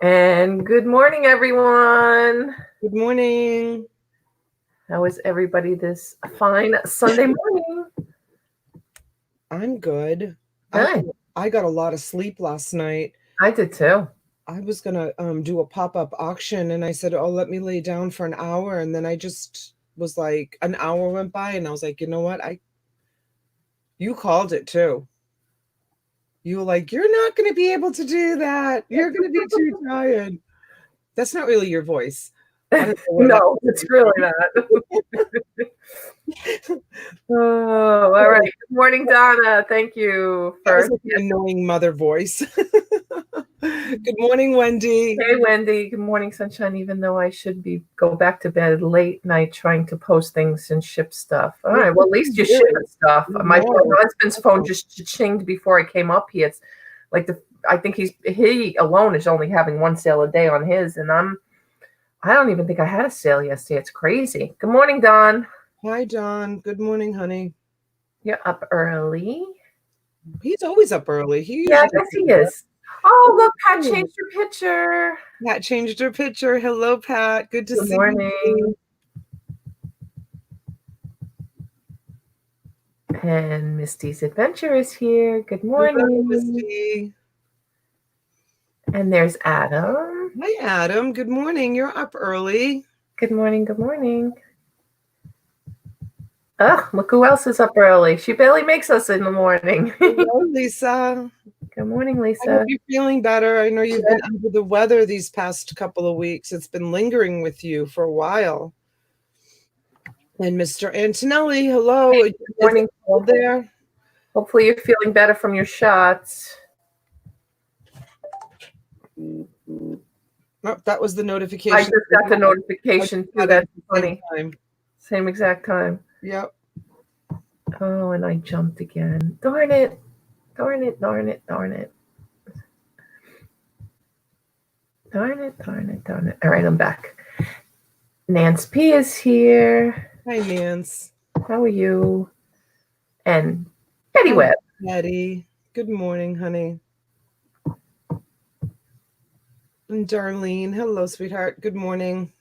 And good morning, everyone. Good morning. How is everybody this fine Sunday morning? I'm good. Good. I got a lot of sleep last night. I did too. I was gonna do a pop-up auction and I said, "Oh, let me lay down for an hour." And then I just was like, an hour went by and I was like, "You know what? You called it too. You were like, "You're not going to be able to do that. You're going to be too tired." That's not really your voice. I don't know where that No, it's really not. Oh, all right. Good morning, Donna. Thank you That was for. like an annoying mother voice. Good morning, Wendy. Hey, Wendy. Good morning, sunshine. Even though I should go back to bed late night trying to post things and ship stuff. All right. Well, at least you ship stuff. My husband's phone just chinged before I came up here. It's like I think he alone is only having one sale a day on his, and I don't even think I had a sale yesterday. It's crazy. Good morning, Don. Hi, Don. Good morning, honey. You're up early. He's always up early. I guess he is. Oh, look, Pat changed her picture. Pat changed her picture. Hello, Pat. Good to see you. Good morning. And Misty's Adventure is here. Good morning. Hello, Misty. And there's Adam. Hi, Adam. Good morning. You're up early. Good morning. Good morning. Oh, look who else is up early. She barely makes us in the morning. Hello, Lisa. Good morning, Lisa. I hope you're feeling better. I know you've been under the weather these past couple of weeks. It's been lingering with you for a while. And Mr. Antonelli, hello. Hey, good morning. There. Hopefully you're feeling better from your shots. Oh, that was the notification. I just got the notification too. That's funny. Same exact time. Yep. Oh, and I jumped again. Darn it. Darn it, darn it, darn it. Darn it, darn it, darn it. All right, I'm back. Nance P is here. Hi, Nance. How are you? And Betty Webb. Betty. Good morning, honey. And Darlene. Hello, sweetheart. Good morning.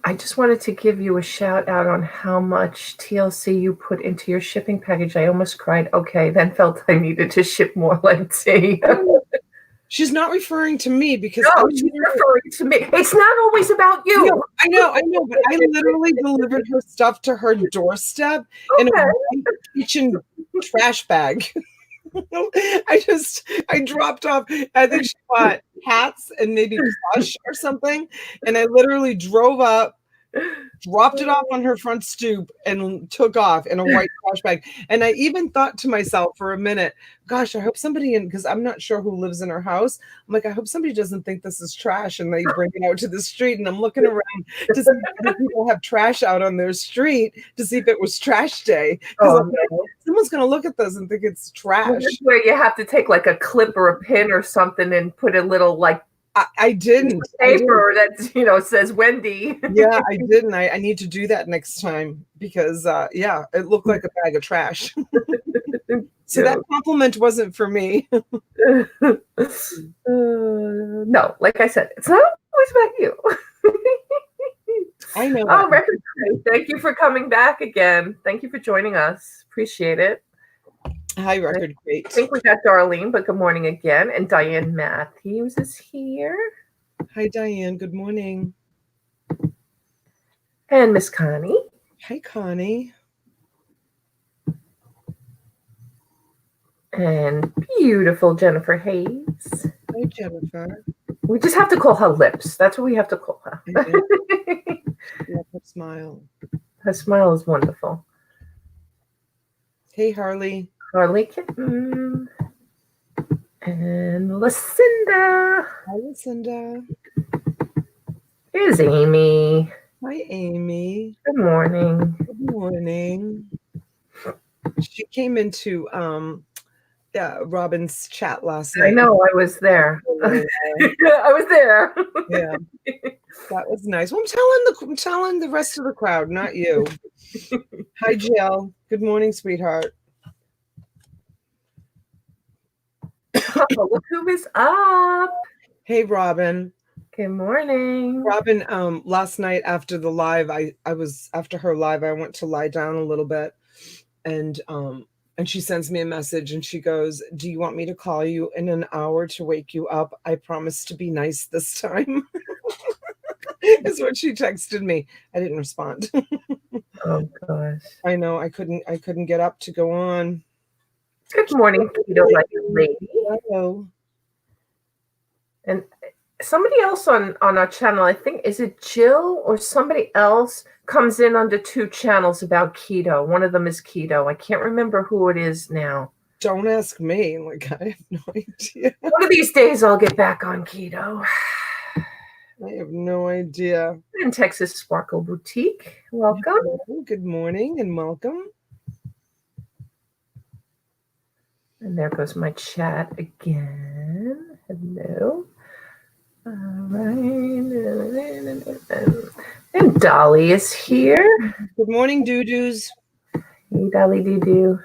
I just wanted to give you a shout out on how much TLC you put into your shipping package. I almost cried. Okay, then felt I needed to ship more Lenti. She's not referring to me because she's referring to me. It's not always about you. No, I know, but I literally delivered her stuff to her doorstep in a kitchen trash bag. I dropped off, I think she bought hats and maybe plush or something. And I literally drove up, dropped it off on her front stoop and took off in a white trash bag. And I even thought to myself for a minute, gosh, I hope somebody because I'm not sure who lives in her house. I'm like, I hope somebody doesn't think this is trash and they bring it out to the street. And I'm looking around to see if people have trash out on their street to see if it was trash day. Because someone's going to look at this and think it's trash. Well, this is where you have to take like a clip or a pin or something and put a little like I didn't. Paper that says Wendy. Yeah, I didn't. I need to do that next time because it looked like a bag of trash. So that compliment wasn't for me. No, like I said, it's not always about you. I know. Oh, Record Crate, thank you for coming back again. Thank you for joining us. Appreciate it. Hi, Record Crate. I think we got Darlene, but good morning again. And Diane Matthews is here. Hi, Diane. Good morning. And Miss Connie. Hi, Connie. And beautiful Jennifer Hayes. Hi, Jennifer. We just have to call her Lips. That's what we have to call her. Love her smile. Her smile is wonderful. Hey, Harley. Harley Kitten. And Lucinda. Hi, Lucinda. Here's Amy. Hi, Amy. Good morning. Good morning. She came into Robin's chat last night. I know, I was there. I was there. Yeah, that was nice. Well, I'm telling the rest of the crowd, not you. Hi, Jill. Good morning, sweetheart. Oh, look who is up. Hey, Robin. Good morning. Robin, last night after the live, after her live, I went to lie down a little bit, and she sends me a message and she goes, "Do you want me to call you in an hour to wake you up? I promise to be nice this time." Is what she texted me. I didn't respond. Oh gosh. I know I couldn't get up to go on. Good morning, Keto Like Lady. Hello. And somebody else on our channel, I think, is it Jill or somebody else, comes in under 2 channels about keto. One of them is keto. I can't remember who it is now. Don't ask me. Like, I have no idea. One of these days I'll get back on keto. I have no idea. In Texas Sparkle Boutique. Welcome. Good morning and welcome. And there goes my chat again. Hello. All right. And Dolly is here. Good morning, doo-doos. Hey, Dolly doo-doo.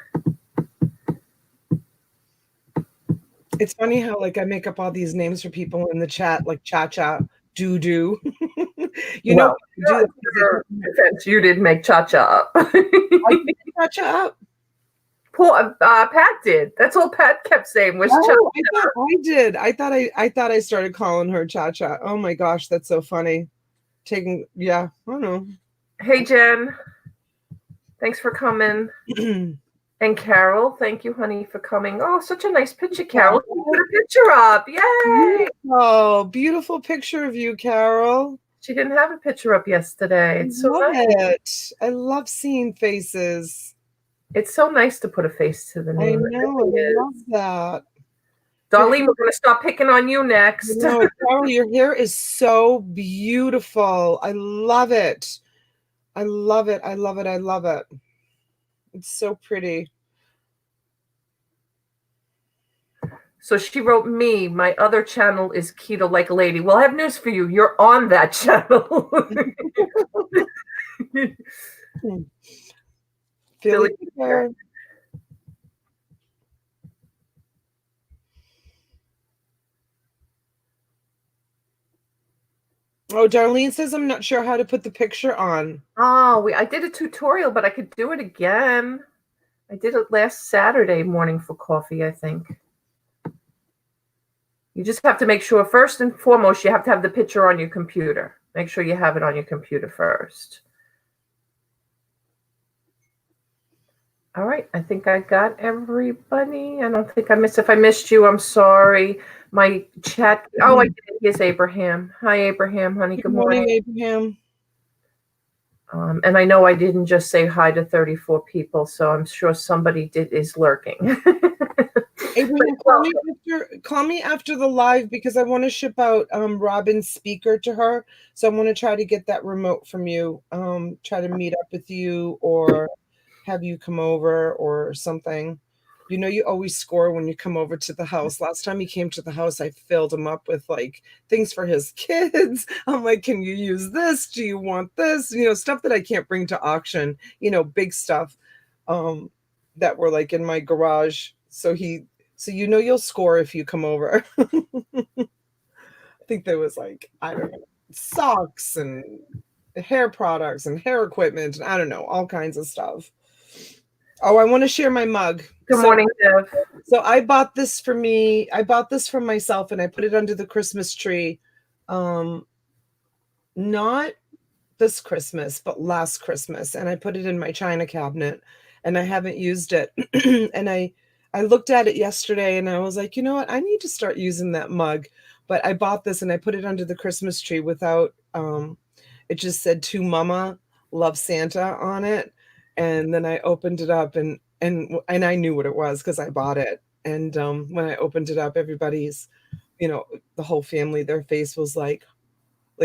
It's funny how, like, I make up all these names for people in the chat, like Cha-Cha, Doo-Doo. You know, you didn't make Cha-Cha up. I did Cha-Cha up. Poor Pat did. That's all Pat kept saying was Cha-Cha. I thought I did. I thought I started calling her Cha-Cha. Oh my gosh, that's so funny. I don't know. Hey, Jen. Thanks for coming. And Carol, thank you, honey, for coming. Oh, such a nice picture, Carol. You put a picture up. Yay! Oh, beautiful picture of you, Carol. She didn't have a picture up yesterday. It's so nice. I love seeing faces. It's so nice to put a face to the name. I know. I love that. Darlene, we're going to stop picking on you next. No, Carol, your hair is so beautiful. I love it. I love it. I love it. I love it. It's so pretty. So she wrote me, my other channel is Keto Like a Lady. Well, I have news for you. You're on that channel. Feel it there. Oh, Darlene says I'm not sure how to put the picture on. Oh, I did a tutorial, but I could do it again. I did it last Saturday morning for coffee, I think. You just have to make sure, first and foremost, you have to have the picture on your computer. Make sure you have it on your computer first. All right, I think I got everybody. I don't think I missed. If I missed you, I'm sorry. My chat. Oh, I did. Here's Abraham. Hi, Abraham, honey. Good morning, Abraham. And I know I didn't just say hi to 34 people, so I'm sure somebody is lurking. Abraham, call me after the live because I want to ship out Robin's speaker to her. So I want to try to get that remote from you. Try to meet up with you or have you come over or something. You know, you always score when you come over to the house. Last time he came to the house, I filled him up with like things for his kids. I'm like, can you use this? Do you want this? You know, stuff that I can't bring to auction, you know, big stuff that were like in my garage. So you know you'll score if you come over. I think there was like, I don't know, socks and hair products and hair equipment and I don't know, all kinds of stuff. Oh, I want to share my mug. Good morning, Dev. So I bought this for me. I bought this for myself and I put it under the Christmas tree. Not this Christmas, but last Christmas. And I put it in my china cabinet and I haven't used it. And I looked at it yesterday and I was like, you know what? I need to start using that mug. But I bought this and I put it under the Christmas tree without, it just said to Mama, love Santa on it. And then I opened it up and I knew what it was because I bought it. And when I opened it up, everybody's, you know, the whole family, their face was like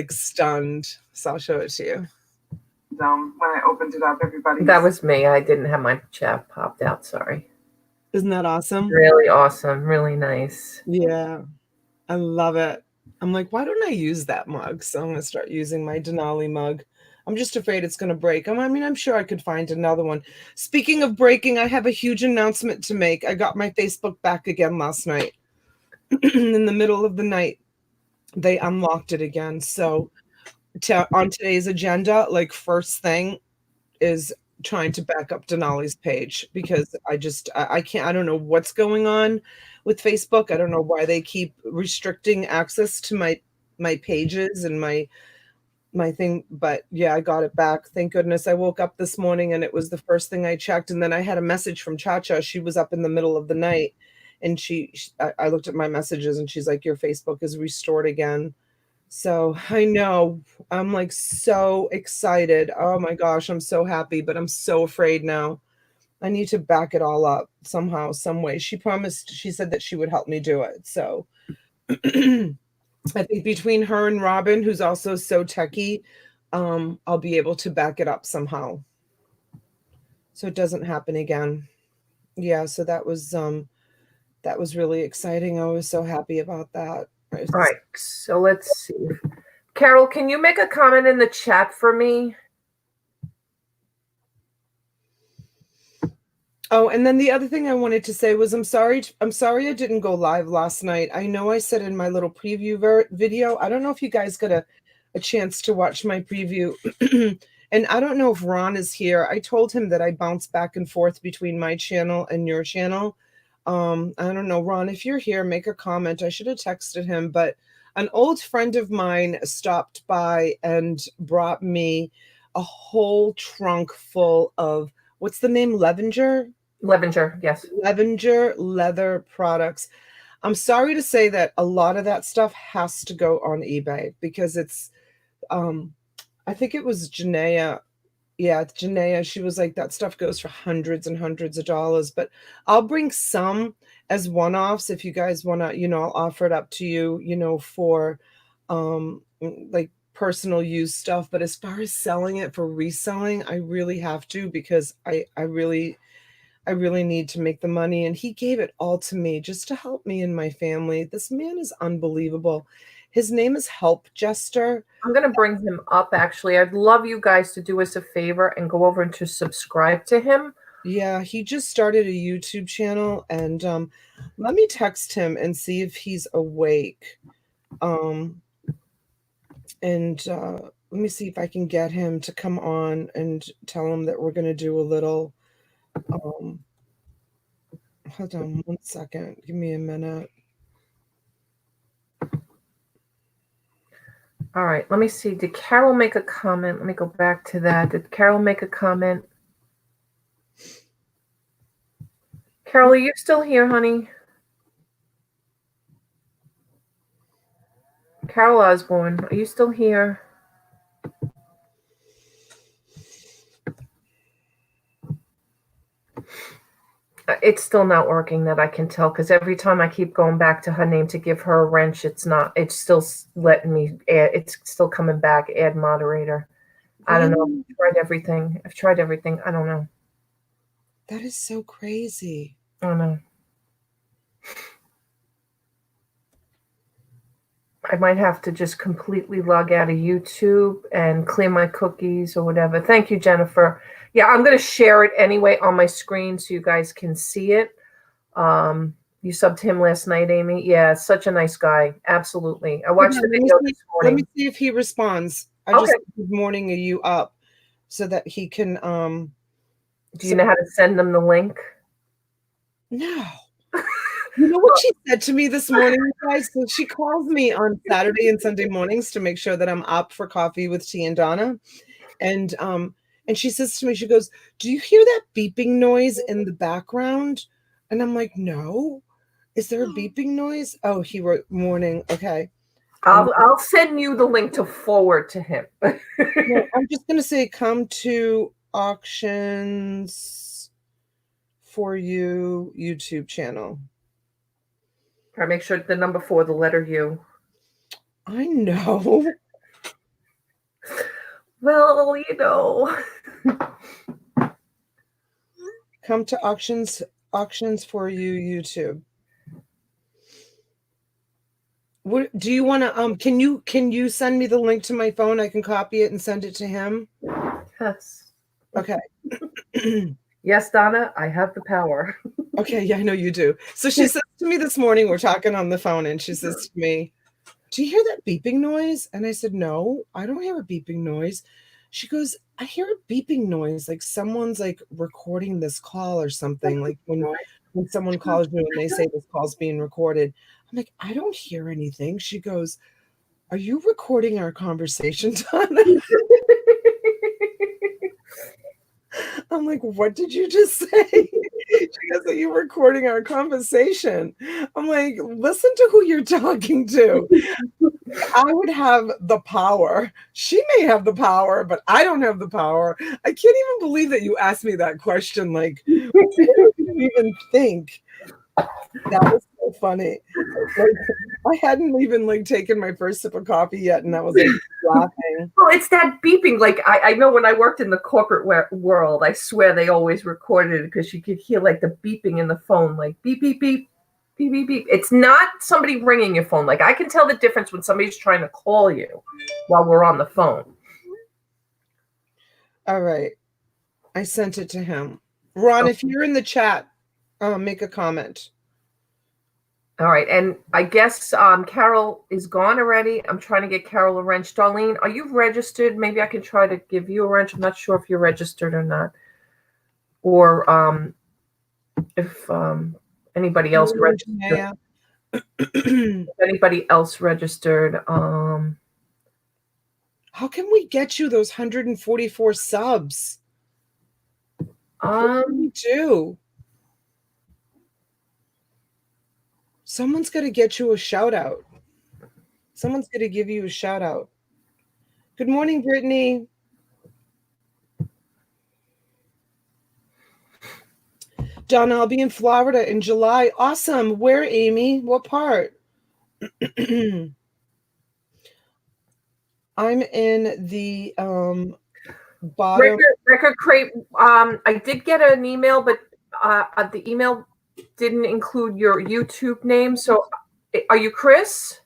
stunned. So I'll show it to you. When I opened it up, everybody. That was me. I didn't have my chat popped out. Sorry. Isn't that awesome? Really awesome. Really nice. Yeah. I love it. I'm like, why don't I use that mug? So I'm going to start using my Denali mug. I'm just afraid it's going to break. I mean, I'm sure I could find another one. Speaking of breaking, I have a huge announcement to make. I got my Facebook back again last night. In the middle of the night, they unlocked it again. So on today's agenda, like first thing is trying to back up Denali's page, because I can't, I don't know what's going on with Facebook. I don't know why they keep restricting access to my pages and my thing, but yeah, I got it back. Thank goodness. I woke up this morning and it was the first thing I checked, and then I had a message from Cha-Cha. She was up in the middle of the night, and I looked at my messages, and she's like, your Facebook is restored again. So I know, I'm like so excited. Oh my gosh, I'm so happy, but I'm so afraid now. I need to back it all up somehow, some way. She said that she would help me do it. So I think between her and Robin, who's also so techie, I'll be able to back it up somehow, so it doesn't happen again. Yeah, so that was really exciting. I was so happy about that. All right, so let's see. Carol, can you make a comment in the chat for me? Oh, and then the other thing I wanted to say was I'm sorry I didn't go live last night. I know I said in my little preview video, I don't know if you guys got a chance to watch my preview. And I don't know if Ron is here. I told him that I bounce back and forth between my channel and your channel. I don't know, Ron, if you're here, make a comment. I should have texted him, but an old friend of mine stopped by and brought me a whole trunk full of, what's the name? Levenger, yes. Levenger leather products. I'm sorry to say that a lot of that stuff has to go on eBay, because it's, I think it was Janaea. Yeah, Janaea. She was like, that stuff goes for hundreds and hundreds of dollars, but I'll bring some as one-offs if you guys want to, I'll offer it up to you, for like personal use stuff. But as far as selling it for reselling, I really have to, because I really need to make the money. And he gave it all to me just to help me and my family. This man is unbelievable. His name is Help Jester. I'm going to bring him up, actually. I'd love you guys to do us a favor and go over and to subscribe to him. Yeah, he just started a YouTube channel, and let me text him and see if he's awake. And let me see if I can get him to come on and tell him that we're going to do a little, hold on one second. Give me a minute. All right, let me see. Did Carol make a comment? Let me go back to that. Did Carol make a comment? Carol, are you still here, honey? Carol Osborne, are you still here? It's still not working, that I can tell, because every time I keep going back to her name to give her a wrench, it's still letting me add, it's still coming back, add moderator. I don't know. I've tried everything. I don't know. That is so crazy. I don't know. I might have to just completely log out of YouTube and clear my cookies or whatever. Thank you, Jennifer. Yeah, I'm going to share it anyway on my screen so you guys can see it. You subbed him last night, Amy. Yeah, such a nice guy. Absolutely. I watched the video this morning. Let me see if he responds. I just good morning you up so that he can. Do you know how to send them the link? No. You know what she said to me this morning, guys? So she calls me on Saturday and Sunday mornings to make sure that I'm up for coffee with T and Donna. And she says to me, she goes, "Do you hear that beeping noise in the background?" And I'm like, "No. Is there a beeping noise?" Oh, he wrote morning. Okay. I'll send you the link to forward to him. No, I'm just gonna say, come to Auctions for You YouTube channel. I make sure the number 4, the letter U. I know. Well, Come to Auctions for You YouTube. What do you want to can you send me the link to my phone? I can copy it and send it to him. Yes. Okay. Yes, Donna, I have the power. Okay, yeah, I know you do. So she says to me this morning, we're talking on the phone, and she says to me, "Do you hear that beeping noise?" And I said, "No, I don't hear a beeping noise." She goes, "I hear a beeping noise, like someone's like recording this call or something, like when someone calls you and they say this call's being recorded." I'm like, "I don't hear anything." She goes, "Are you recording our conversation, Donna?" I'm like, "What did you just say?" She goes, "Are you recording our conversation?" I'm like, "Listen to who you're talking to." I would have the power. She may have the power, but I don't have the power. I can't even believe that you asked me that question. Like, what do you even think? That was so funny. Like, I hadn't even like taken my first sip of coffee yet, and I was like laughing. Well, it's that beeping. Like I know when I worked in the corporate world, I swear they always recorded it because you could hear like the beeping in the phone, like beep beep beep, beep beep beep. It's not somebody ringing your phone. Like I can tell the difference when somebody's trying to call you while we're on the phone. All right, I sent it to him. Ron, if you're in the chat, make a comment. All right, and I guess Carol is gone already. I'm trying to get Carol a wrench. Darlene, are you registered? Maybe I can try to give you a wrench. I'm not sure if you're registered or not, or if anybody else registered. If anybody else registered. How can we get you those 144 subs? What can we do? Someone's going to get you a shout out. Someone's going to give you a shout out. Good morning, Brittany. Donna, I'll be in Florida in July. Awesome. Where, Amy? What part? I'm in the bottom. Record crate. I did get an email, but the email didn't include your YouTube name. So, are you Chris?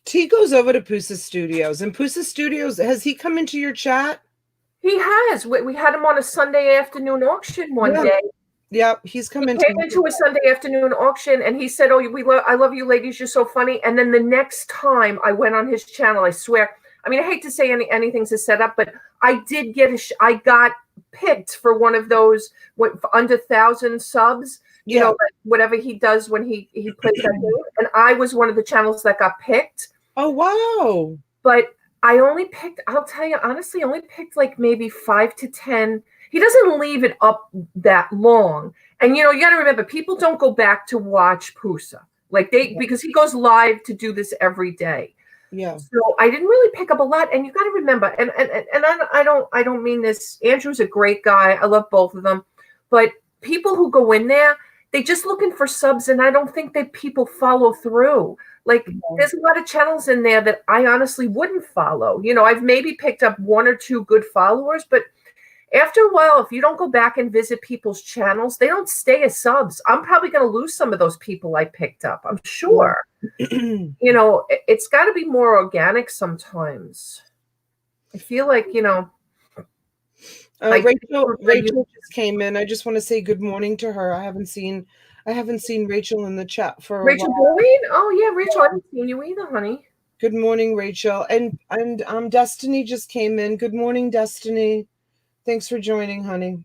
T goes over to Pusa Studios, and Pusa Studios, has he come into your chat? He has. We had him on a Sunday afternoon auction one day. Yeah, he's come He came into a Sunday afternoon auction, and he said, "Oh, I love you ladies. You're so funny." And then the next time I went on his channel, I swear, I mean, I hate to say anything's a setup, but I did get I got picked for one of those under 1,000 subs. You know, whatever he does when he plays that game, and I was one of the channels that got picked. Oh wow! But I only picked. I'll tell you honestly, only picked like maybe 5 to 10. He doesn't leave it up that long. And, you got to remember, people don't go back to watch Pusa. Like because he goes live to do this every day. Yeah. So I didn't really pick up a lot. And you got to remember, and I don't mean this. Andrew's a great guy. I love both of them. But people who go in there, they just looking for subs. And I don't think that people follow through. Like there's a lot of channels in there that I honestly wouldn't follow. I've maybe picked up 1 or 2 good followers, but after a while, if you don't go back and visit people's channels, they don't stay as subs. I'm probably going to lose some of those people I picked up. I'm sure. It's got to be more organic sometimes. I feel like, Rachel just came in. I just want to say good morning to her. I haven't seen Rachel in the chat for a Rachel while. Boyd? Oh yeah, Rachel, I haven't seen you either, honey. Good morning, Rachel. And Destiny just came in. Good morning, Destiny. Thanks for joining, honey.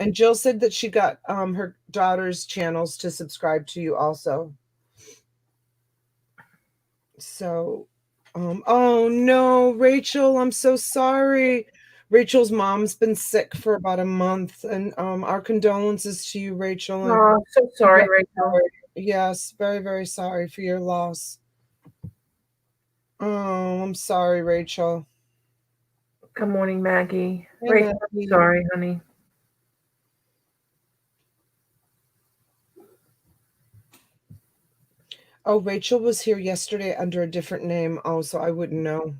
And Jill said that she got her daughter's channels to subscribe to you also. So, oh no, Rachel, I'm so sorry. Rachel's mom's been sick for about a month, and our condolences to you, Rachel. Oh, so sorry, Rachel. Yes, very, very sorry for your loss. Oh, I'm sorry, Rachel. Good morning, Maggie. Rachel, I'm sorry, honey. Oh, Rachel was here yesterday under a different name. Oh, so I wouldn't know.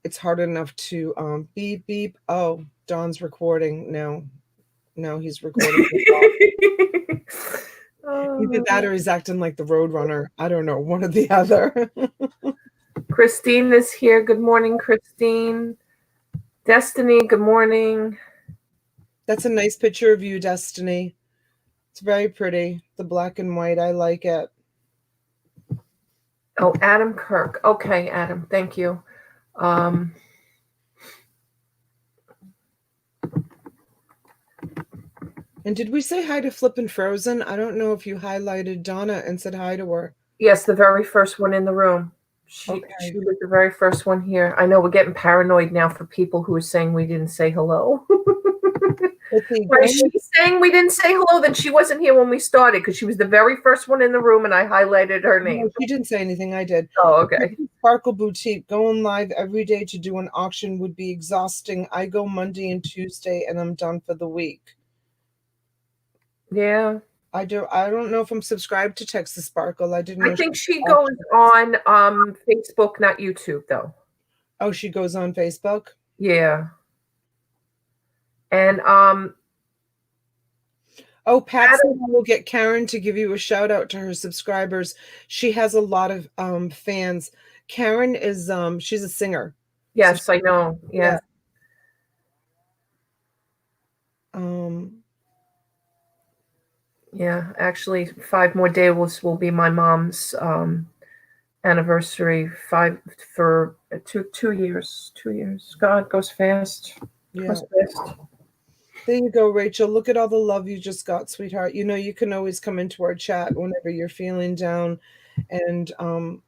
It's hard enough to beep, beep. Oh, Dawn's recording now. No, he's recording. Either that or he's acting like the Roadrunner. I don't know, one or the other. Christine is here. Good morning, Christine. Destiny, good morning. That's a nice picture of you, Destiny. It's very pretty. The black and white. I like it. Oh, Adam Kirk. Okay, Adam. Thank you. And did we say hi to Flippin' Frozen? I don't know if you highlighted Donna and said hi to her. Yes, the very first one in the room. She was the very first one here. I know we're getting paranoid now for people who are saying we didn't say hello. Why is she saying we didn't say hello? Then she wasn't here when we started because she was the very first one in the room and I highlighted her name. No, she didn't say anything. I did. Oh, okay. Sparkle Boutique. Going live every day to do an auction would be exhausting. I go Monday and Tuesday and I'm done for the week. Yeah. I don't know if I'm subscribed to Texas Sparkle. I didn't know. I think she goes on Facebook, not YouTube, though. Oh, she goes on Facebook? Yeah. And oh, Pat said I will get Karen to give you a shout out to her subscribers. She has a lot of fans. Karen is she's a singer. Yes, so I know. Yes. Yeah, actually 5 more days will be my mom's anniversary. 2 years. 2 years. God, goes fast. Yeah. Goes fast. There you go, Rachel. Look at all the love you just got, sweetheart. You know, you can always come into our chat whenever you're feeling down. And oh,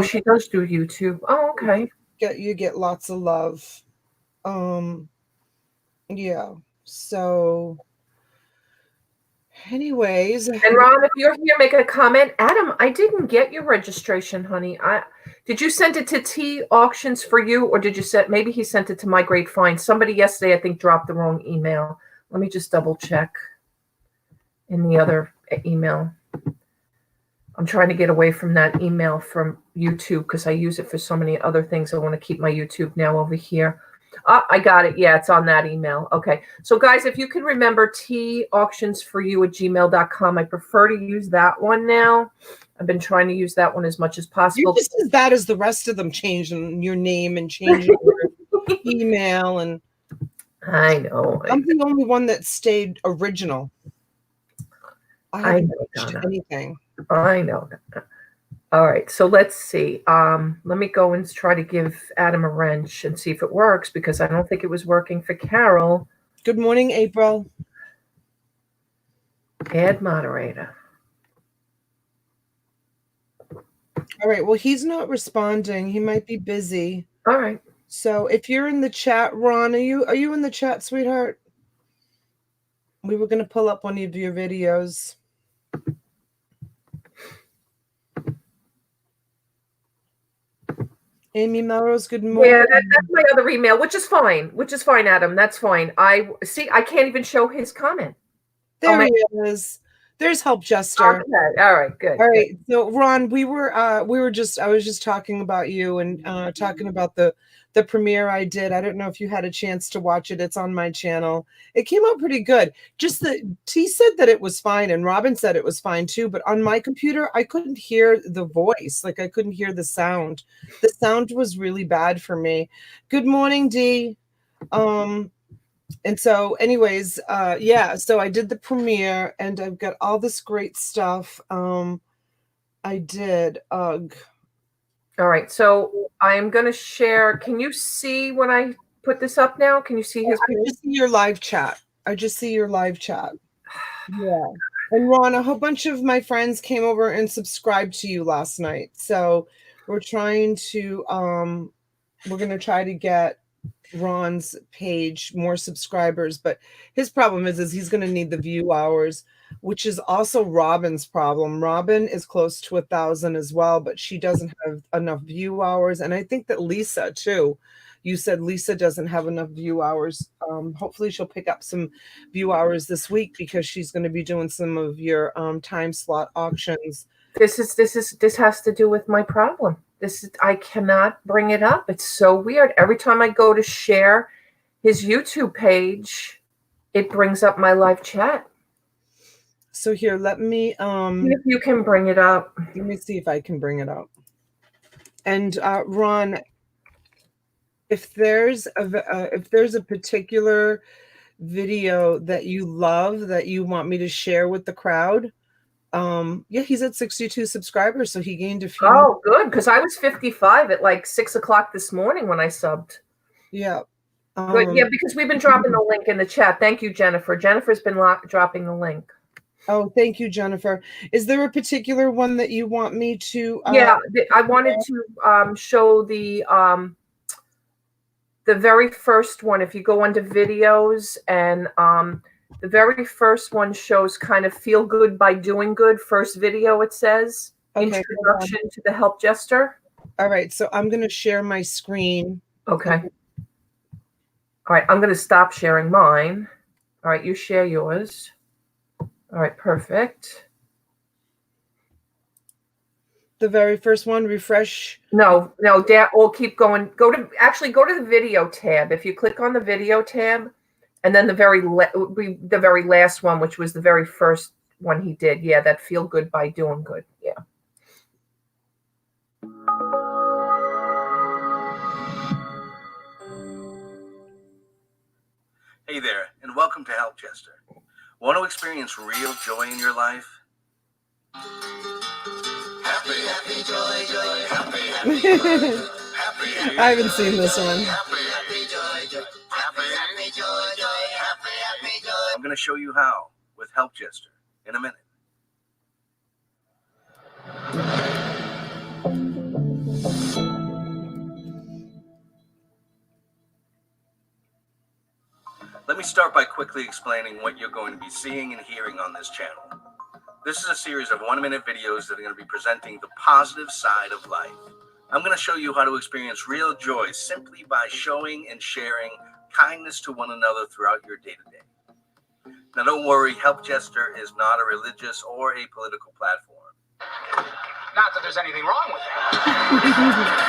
she does do YouTube. Oh, okay. You get lots of love. Yeah. So anyways. And Ron, if you're here, make a comment. Adam, I didn't get your registration, honey. Did you send it to T Auctions for You, or did you maybe he sent it to My Great Find? Somebody yesterday, I think, dropped the wrong email. Let me just double check in the other email. I'm trying to get away from that email from YouTube because I use it for so many other things. I want to keep my YouTube now over here. I got it. Yeah, it's on that email. Okay. So, guys, if you can remember tauctionsforyou@gmail.com, I prefer to use that one now. I've been trying to use that one as much as possible. You're just as bad as the rest of them, changing your name and changing your email. And I know. I'm the only one that stayed original. I haven't changed anything. I know. All right, so let's see. Let me go and try to give Adam a wrench and see if it works because I don't think it was working for Carol. Good morning, April. Add moderator. All right, well, he's not responding. He might be busy. All right. So if you're in the chat, Ron, are you in the chat, sweetheart? We were going to pull up one of your videos. Amy Melrose, good morning. Yeah, that's my other email, which is fine, Adam. That's fine. I can't even show his comment. There he is. There's Help Jester. Okay. All right, good. All right. Good. So Ron, I was just talking about you and talking about the premiere I did. I don't know if you had a chance to watch it. It's on my channel. It came out pretty good. Just T said that it was fine and Robin said it was fine too, but on my computer I couldn't hear the voice. Like I couldn't hear the sound. The sound was really bad for me. Good morning, Dee. And so anyways, yeah, so I did the premiere and I've got all this great stuff. I did. Ugh. All right, so I'm going to share. Can you see when I put this up now? Can you see his page? I just see your live chat. Yeah. And Ron, a whole bunch of my friends came over and subscribed to you last night. So we're trying to, we're going to try to get Ron's page more subscribers, but his problem is he's going to need the view hours, which is also Robin's problem. Robin is close to 1,000 as well, but she doesn't have enough view hours. And I think that Lisa too, you said Lisa doesn't have enough view hours. Hopefully she'll pick up some view hours this week because she's going to be doing some of your time slot auctions. This has to do with my problem. I cannot bring it up. It's so weird. Every time I go to share his YouTube page, It brings up my live chat. So here, let me See if you can bring it up. let me see if I can bring it up. And Ron, if there's a particular video that you love that you want me to share with the crowd, yeah, he's at 62 subscribers, so he gained a few more. Oh, good, because I was 55 at like 6 o'clock this morning when I subbed. Yeah. Good, yeah, because we've been dropping the link in the chat. Thank you, Jennifer. Jennifer's been dropping the link. Oh, thank you, Jennifer. Is there a particular one that you want me to? Yeah, I wanted to show the very first one. If you go under videos, and the very first one shows kind of feel good by doing good. First video, it says introduction to the help jester. All right, so I'm going to share my screen. Okay. All right, I'm going to stop sharing mine. All right, you share yours. All right, perfect. The very first one, refresh. No, we'll keep going. Go to the video tab. If you click on the video tab, and then the very last one, which was the very first one he did. Yeah, that feel good by doing good. Yeah. Hey there, and welcome to Help Jester. Want to experience real joy in your life? Happy, happy, joy, joy, happy, happy, joy, happy. I haven't seen this one. Happy, happy, joy, joy, happy, happy, joy, joy, happy, happy, joy. I'm going to show you how with Help Jester in a minute. Let me start by quickly explaining what you're going to be seeing and hearing on this channel. This is a series of 1-minute videos that are going to be presenting the positive side of life. I'm going to show you how to experience real joy simply by showing and sharing kindness to one another throughout your day-to-day. Now don't worry, Help Jester is not a religious or a political platform. Not that there's anything wrong with that.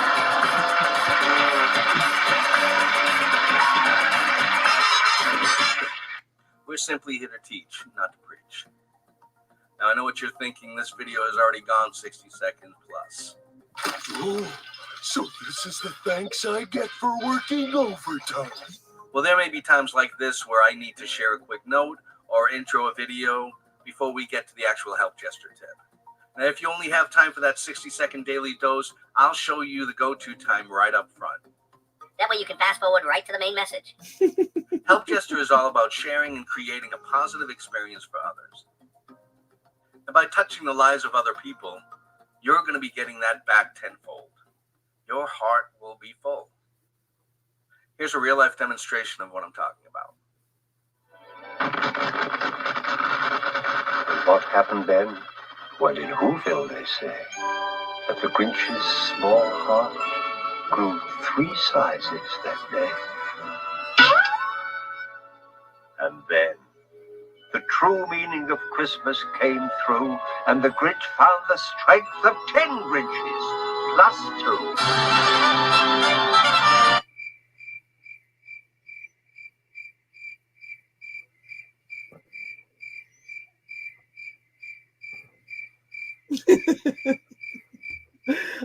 We're simply here to teach, not to preach. Now I know what you're thinking, this video has already gone 60 seconds plus. Oh, so this is the thanks I get for working overtime. Well, there may be times like this where I need to share a quick note or intro a video before we get to the actual Help Jester tip. Now, if you only have time for that 60-second daily dose, I'll show you the go-to time right up front. That way you can fast forward right to the main message. Help Jester is all about sharing and creating a positive experience for others. And by touching the lives of other people, you're going to be getting that back tenfold. Your heart will be full. Here's a real-life demonstration of what I'm talking about. And what happened then? Well, in Whoville, they say that the Grinch's small heart grew 3 sizes that day. And then the true meaning of Christmas came through, and the Grinch found the strength of 10 Grinches, plus 2.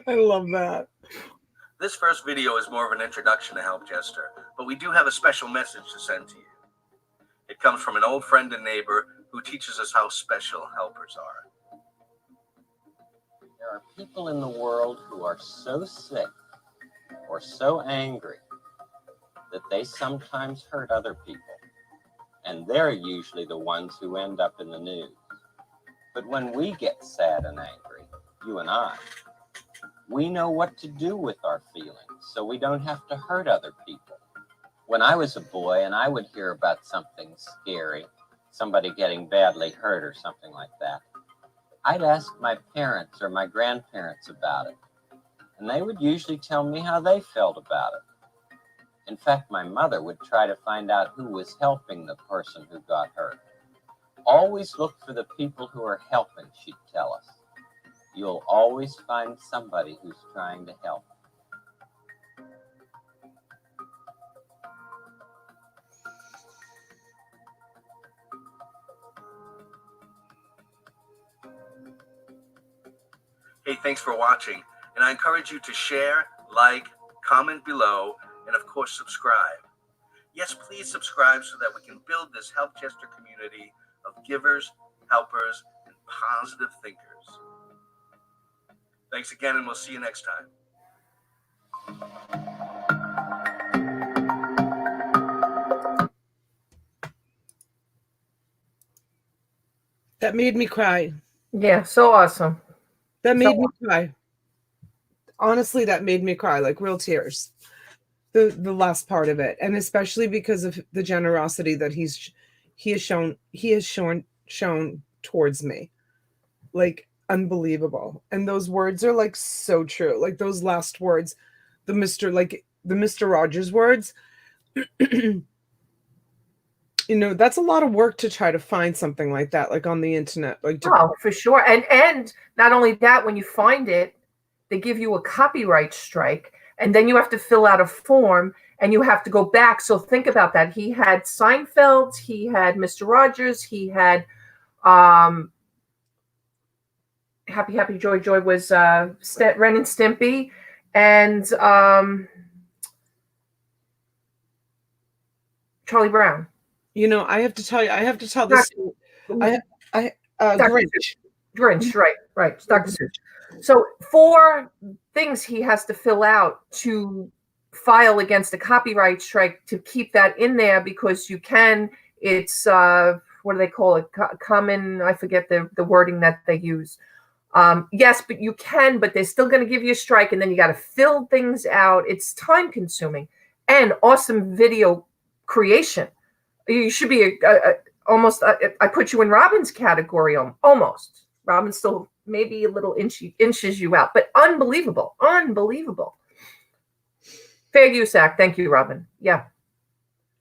I love that. This first video is more of an introduction to Help Jester, but we do have a special message to send to you. It comes from an old friend and neighbor who teaches us how special helpers are. There are people in the world who are so sick or so angry that they sometimes hurt other people, and they're usually the ones who end up in the news. But when we get sad and angry, you and I, we know what to do with our feelings so we don't have to hurt other people. When I was a boy and I would hear about something scary, somebody getting badly hurt or something like that, I'd ask my parents or my grandparents about it, and they would usually tell me how they felt about it. In fact, my mother would try to find out who was helping the person who got hurt. Always look for the people who are helping, she'd tell us. You'll always find somebody who's trying to help. Hey, thanks for watching, and I encourage you to share, like, comment below, and of course subscribe. Yes, please subscribe so that we can build this Help Chester community of givers, helpers, and positive thinkers. Thanks again, and we'll see you next time. That made me cry. Yeah, so awesome. That made me cry. Honestly, that made me cry, like real tears. The last part of it, and especially because of the generosity that he has shown towards me, like unbelievable. And those words are like so true. Like those last words, the Mr. Rogers words. You know, that's a lot of work to try to find something like that, like on the internet. Like, for sure. And not only that, when you find it, they give you a copyright strike, and then you have to fill out a form, and you have to go back. So think about that. He had Seinfeld, he had Mr. Rogers, he had Happy Joy Joy was Ren and Stimpy, and Charlie Brown. You know, I have to tell this. Grinch, right. Dr. Seuss. So 4 things he has to fill out to file against a copyright strike to keep that in there, because you can, it's, what do they call it? Common, I forget the wording that they use. Yes, but you can, but they're still going to give you a strike, and then you got to fill things out. It's time consuming and awesome video creation. You should be almost, I put you in Robin's category, almost. Robin still maybe a little inches you out, but unbelievable. Fair Use Act. Thank you, Robin. Yeah.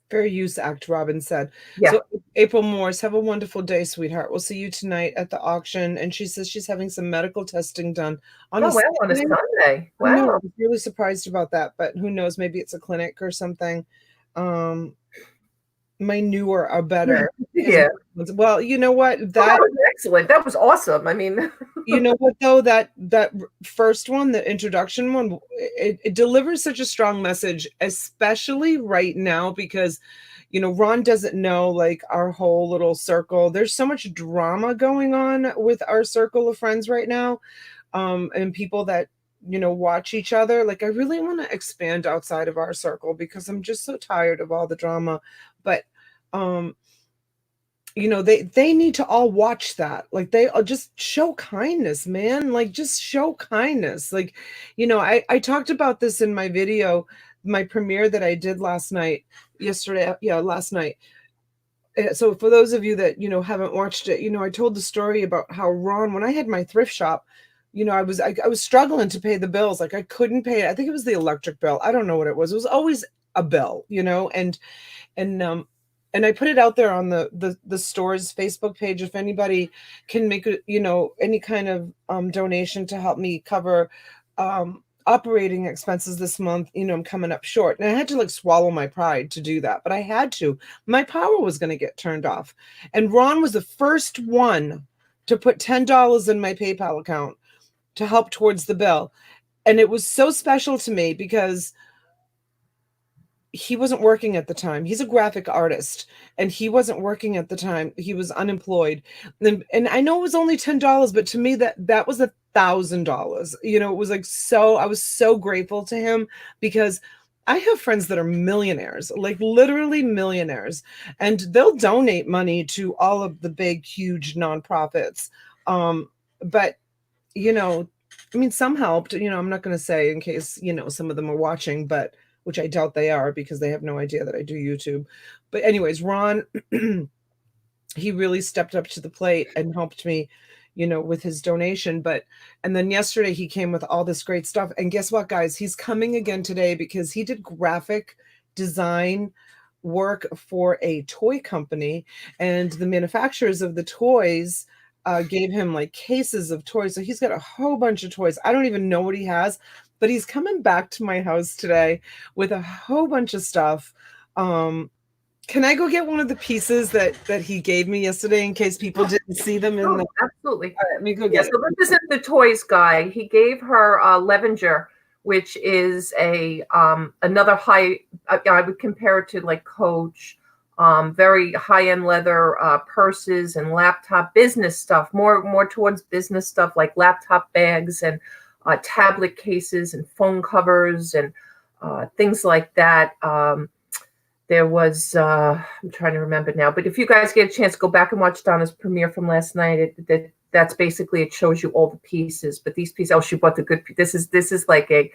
Fair Use Act, Robin said. Yeah. So April Morse, have a wonderful day, sweetheart. We'll see you tonight at the auction. And she says she's having some medical testing done on on a Sunday. Wow. I know, I was really surprised about that, but who knows? Maybe it's a clinic or something. My newer are better. Yeah. Well, you know what? That was excellent. That was awesome. I mean, you know what though? That first one, the introduction one, it delivers such a strong message, especially right now, because you know, Ron doesn't know like our whole little circle. There's so much drama going on with our circle of friends right now, and people that, you know, watch each other. Like I really want to expand outside of our circle because I'm just so tired of all the drama. But you know, they need to all watch that. Like they just show kindness, man. Like just show kindness. Like, you know, I talked about this in my video, my premiere that I did last night. So for those of you that, you know, haven't watched it, you know, I told the story about how Ron, when I had my thrift shop, you know, I was struggling to pay the bills. Like I couldn't pay it. I think it was the electric bill. I don't know what it was. It was always a bill, you know, and I put it out there on the store's Facebook page. If anybody can make you know, any kind of donation to help me cover operating expenses this month, you know, I'm coming up short. And I had to like swallow my pride to do that, but I had to. My power was going to get turned off. And Ron was the first one to put $10 in my PayPal account to help towards the bill. And it was so special to me because he wasn't working at the time. He's a graphic artist and he wasn't working at the time. He was unemployed. And I know it was only $10, but to me that was $1,000. You know, it was like I was so grateful to him because I have friends that are millionaires, like literally millionaires, and they'll donate money to all of the big, huge nonprofits. But, you know, I mean, some helped, you know, I'm not going to say in case, you know, some of them are watching, but which I doubt they are because they have no idea that I do YouTube. But anyways, Ron, he really stepped up to the plate and helped me, you know, with his donation. And then yesterday he came with all this great stuff. And guess what, guys? He's coming again today because he did graphic design work for a toy company. And the manufacturers of the toys gave him like cases of toys. So he's got a whole bunch of toys. I don't even know what he has, but he's coming back to my house today with a whole bunch of stuff. Can I go get one of the pieces that he gave me yesterday in case people didn't see them in the? Absolutely. All right, let me go Yeah, get so this isn't the toys guy. He gave her Levenger, which is a another high. I would compare it to like Coach, very high end leather purses and laptop business stuff. More towards business stuff like laptop bags and tablet cases and phone covers and things like that. There was I'm trying to remember now, but if you guys get a chance, go back and watch Donna's premiere from last night. That's basically, it shows you all the pieces. But these pieces, oh, she bought the good. This is like a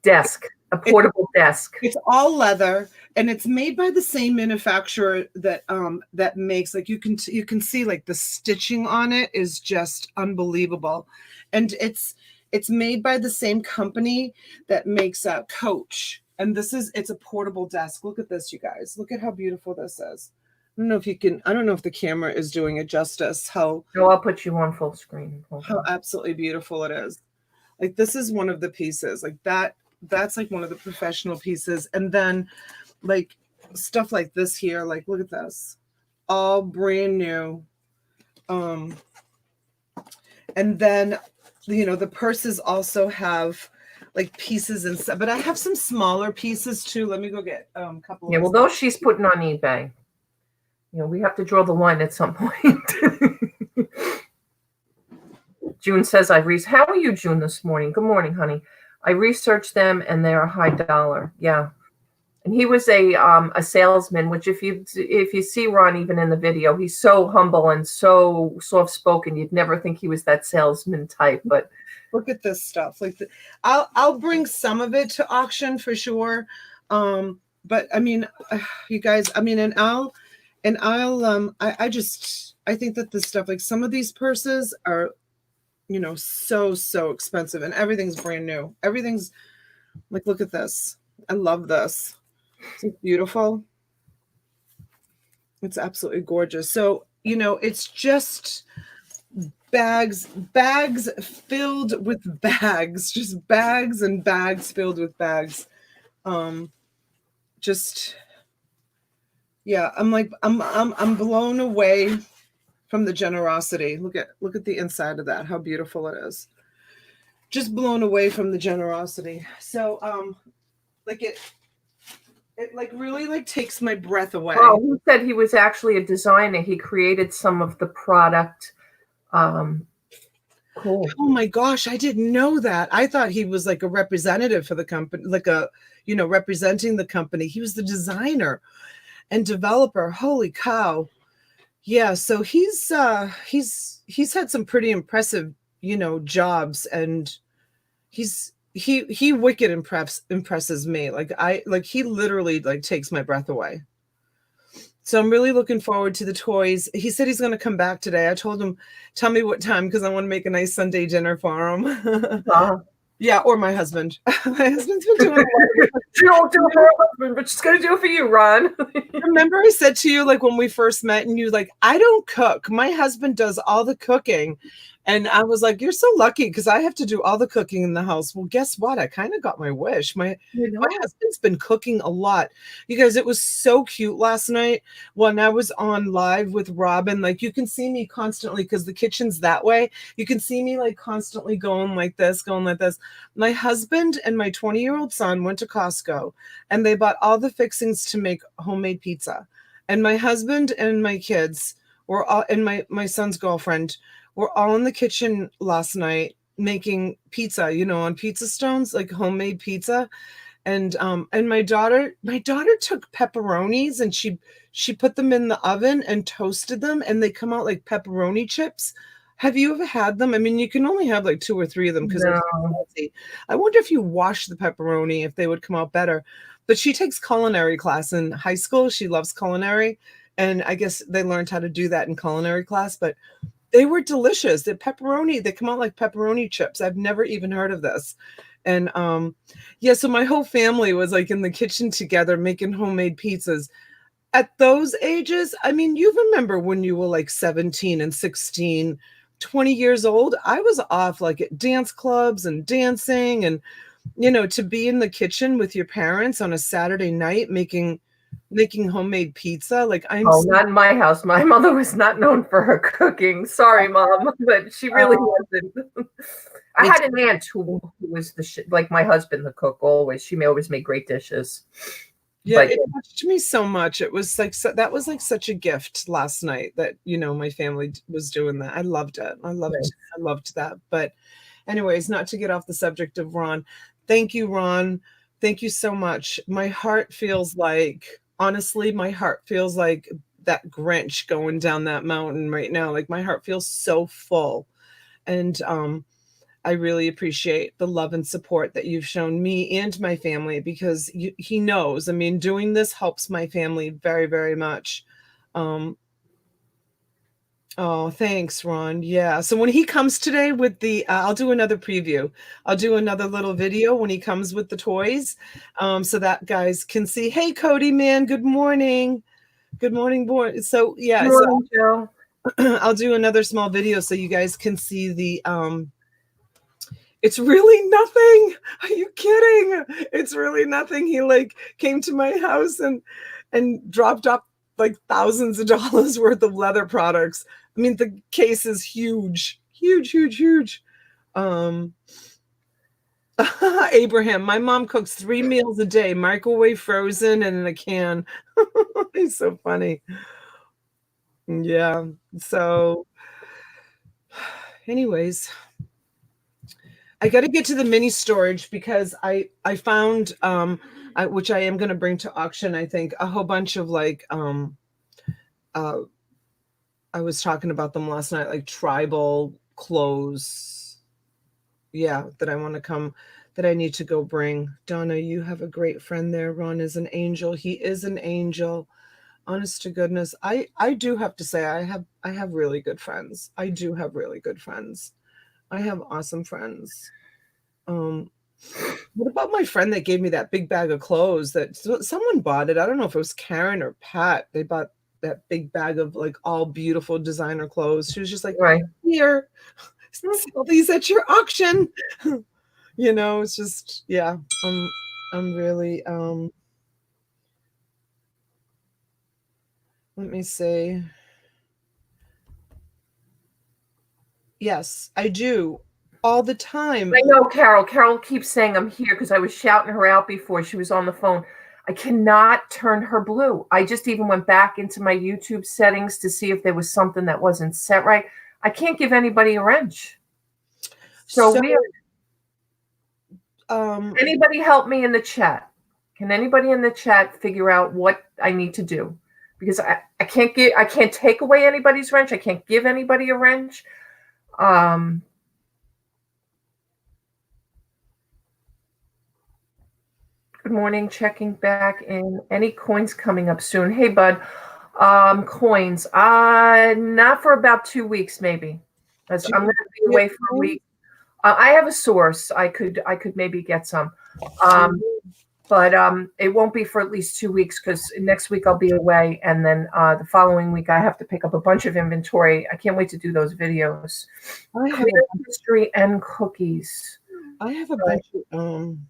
desk, a portable desk. It's all leather, and it's made by the same manufacturer that that makes, like, you can see like the stitching on it is just unbelievable, and it's made by the same company that makes Coach. And it's a portable desk. Look at this, you guys. Look at how beautiful this is. I don't know if you can. I don't know if the camera is doing it justice. No, I'll put you on full screen. How absolutely beautiful it is. Like, this is one of the pieces. Like that. That's like one of the professional pieces. And then like stuff like this here. Like, look at this. All brand new. And then, the purses also have like pieces and stuff, but I have some smaller pieces too. Let me go get a couple. Yeah, well, those she's putting on eBay. We have to draw the line at some point. June says, how are you, June, this morning? Good morning, honey. I researched them and they are high dollar. Yeah. And he was a salesman, which if you see Ron even in the video, he's so humble and so soft spoken. You'd never think he was that salesman type, but look at this stuff. Like, I'll bring some of it to auction for sure. But I mean, you guys, I mean, I think that this stuff, like some of these purses are, so expensive, and everything's brand new. Everything's like, look at this. I love this. It's beautiful. It's absolutely gorgeous. So, it's just bags filled with bags, just bags and bags filled with bags. Yeah, I'm blown away from the generosity. Look at the inside of that, how beautiful it is. Just blown away from the generosity. So like it like really like takes my breath away. Oh, he said he was actually a designer. He created some of the product. Cool. Oh my gosh, I didn't know that. I thought he was like a representative for the company, like representing the company. He was the designer and developer. Holy cow. Yeah, so he's had some pretty impressive, jobs, and he wicked impresses me. Like he literally like takes my breath away. So I'm really looking forward to the toys. He said he's going to come back today. I told him, tell me what time, because I want to make a nice Sunday dinner for him. Yeah, or my husband. My husband's been doing a lot. She don't do it for her husband, but she's going to do it for you, Ron. Remember I said to you, like, when we first met, and you like, I don't cook. My husband does all the cooking. And I was like, you're so lucky, because I have to do all the cooking in the house. Well, guess what? I kind of got my wish. My husband's been cooking a lot. You guys, it was so cute last night when I was on live with Robin. Like, you can see me constantly, because the kitchen's that way. You can see me like constantly going like this, going like this. My husband and my 20-year-old son went to Costco, and they bought all the fixings to make homemade pizza. And my husband and my kids were all, and my son's girlfriend, we're all in the kitchen last night making pizza, on pizza stones, like homemade pizza. And my daughter took pepperonis, and she put them in the oven and toasted them, and they come out like pepperoni chips. Have you ever had them? I mean, you can only have like 2 or 3 of them, because they're so healthy. I wonder if you wash the pepperoni, if they would come out better. But she takes culinary class in high school. She loves culinary, and I guess they learned how to do that in culinary class. But they were delicious. The pepperoni, they come out like pepperoni chips. I've never even heard of this. And yeah, so my whole family was like in the kitchen together making homemade pizzas. At those ages, I mean, you remember when you were like 17 and 16, 20 years old, I was off like at dance clubs and dancing, and to be in the kitchen with your parents on a Saturday night making making homemade pizza. Like Oh, not in my house. My mother was not known for her cooking. Sorry, Mom, but she really wasn't. I had an aunt who was like my husband, the cook. Always, she may always make great dishes. Yeah, But it touched me so much. It was like that was like such a gift last night that my family was doing that. I loved it. I loved that. But anyways, not to get off the subject of Ron. Thank you, Ron. Thank you so much. My heart feels like, honestly, my heart feels like that Grinch going down that mountain right now. Like my heart feels so full. And I really appreciate the love and support that you've shown me and my family, because he knows. I mean, doing this helps my family very, very much. Oh, thanks, Ron. Yeah. So when he comes today with the, I'll do another preview. I'll do another little video when he comes with the toys, so that guys can see. Hey, Cody, man. Good morning. Good morning, boy. So yeah. Good morning, Joe. I'll do another small video so you guys can see the. It's really nothing. Are you kidding? It's really nothing. He like came to my house and dropped off like thousands of dollars worth of leather products. I mean, the case is huge, huge, huge, huge. Abraham, my mom cooks 3 meals a day, microwave, frozen, and in a can. He's so funny. Yeah. So anyways, I got to get to the mini storage because I found which I am going to bring to auction, I think, a whole bunch of like I was talking about them last night, like tribal clothes. Yeah, that I want to come, that I need to go bring. Donna, you have a great friend there. Ron is an angel. He is an angel. Honest to goodness, I do have to say I have really good friends. I do have really good friends. I have awesome friends. What about my friend that gave me that big bag of clothes that someone bought it? I don't know if it was Karen or Pat. They bought that big bag of like all beautiful designer clothes. She was just like, right here, sell these at your auction. It's just, yeah, I'm really, let me see. Yes, I do. All the time. I know, Carol. Carol keeps saying I'm here because I was shouting her out before she was on the phone. I cannot turn her blue. I just even went back into my YouTube settings to see if there was something that wasn't set right. I can't give anybody a wrench. So weird. Anybody help me in the chat? Can anybody in the chat figure out what I need to do? Because I can't take away anybody's wrench. I can't give anybody a wrench. Good morning. Checking back in. Any coins coming up soon? Hey, bud. Coins. Not for about 2 weeks, maybe. I'm going to be away for a week. I have a source. I could maybe get some. But it won't be for at least 2 weeks because next week I'll be away, and then the following week I have to pick up a bunch of inventory. I can't wait to do those videos. Clear history and cookies. I have a bunch of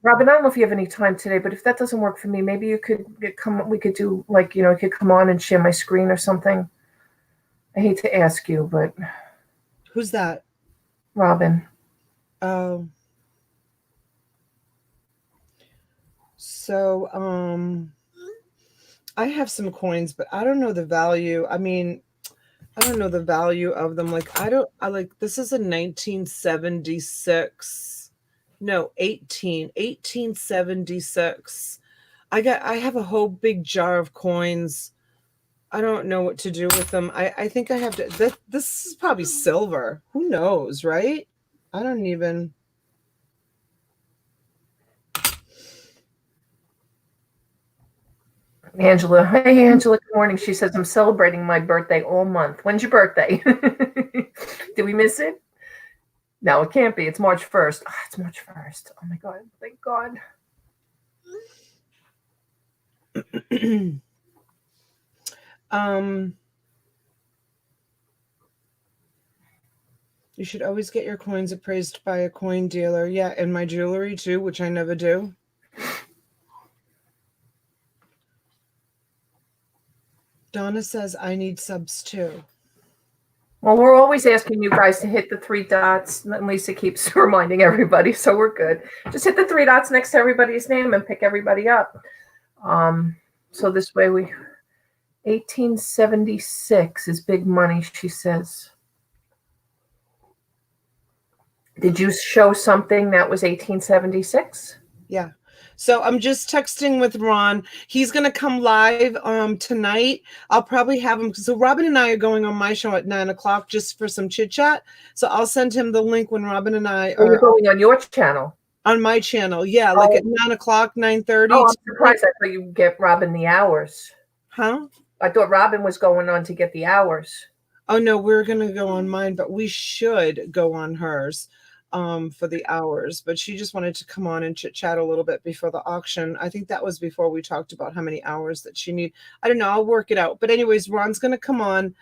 Robin, I don't know if you have any time today, but if that doesn't work for me, maybe you could come. We could do like I could come on and share my screen or something. I hate to ask you, but who's that? Robin. Oh. So I have some coins, but I don't know the value. I mean, I don't know the value of them. Like this is a 1976. No, 1876. I have a whole big jar of coins. I don't know what to do with them. I think I have to, this is probably silver. Who knows, right? I don't even. Angela. Hey, Angela. Good morning. She says, I'm celebrating my birthday all month. When's your birthday? Did we miss it? No, it can't be. It's March 1st. Oh, it's March 1st. Oh, my God. Thank God. You should always get your coins appraised by a coin dealer. Yeah, and my jewelry too, which I never do. Donna says I need subs too. Well, we're always asking you guys to hit the 3 dots, and Lisa keeps reminding everybody, so we're good. Just hit the 3 dots next to everybody's name and pick everybody up. So this way 1876 is big money, she says. Did you show something that was 1876? Yeah. So I'm just texting with Ron. He's going to come live tonight. I'll probably have him. So Robin and I are going on my show at 9:00 just for some chit chat. So I'll send him the link when Robin and I are going on your channel. On my channel. Yeah. Like at 9:00, 9:30. Oh, I'm surprised. I thought you get Robin the hours. Huh? I thought Robin was going on to get the hours. Oh, no, we're going to go on mine, but we should go on hers. For the hours, but she just wanted to come on and chit chat a little bit before the auction. I think that was before we talked about how many hours that she need. I don't know. I'll work it out. But anyways, Ron's going to come on.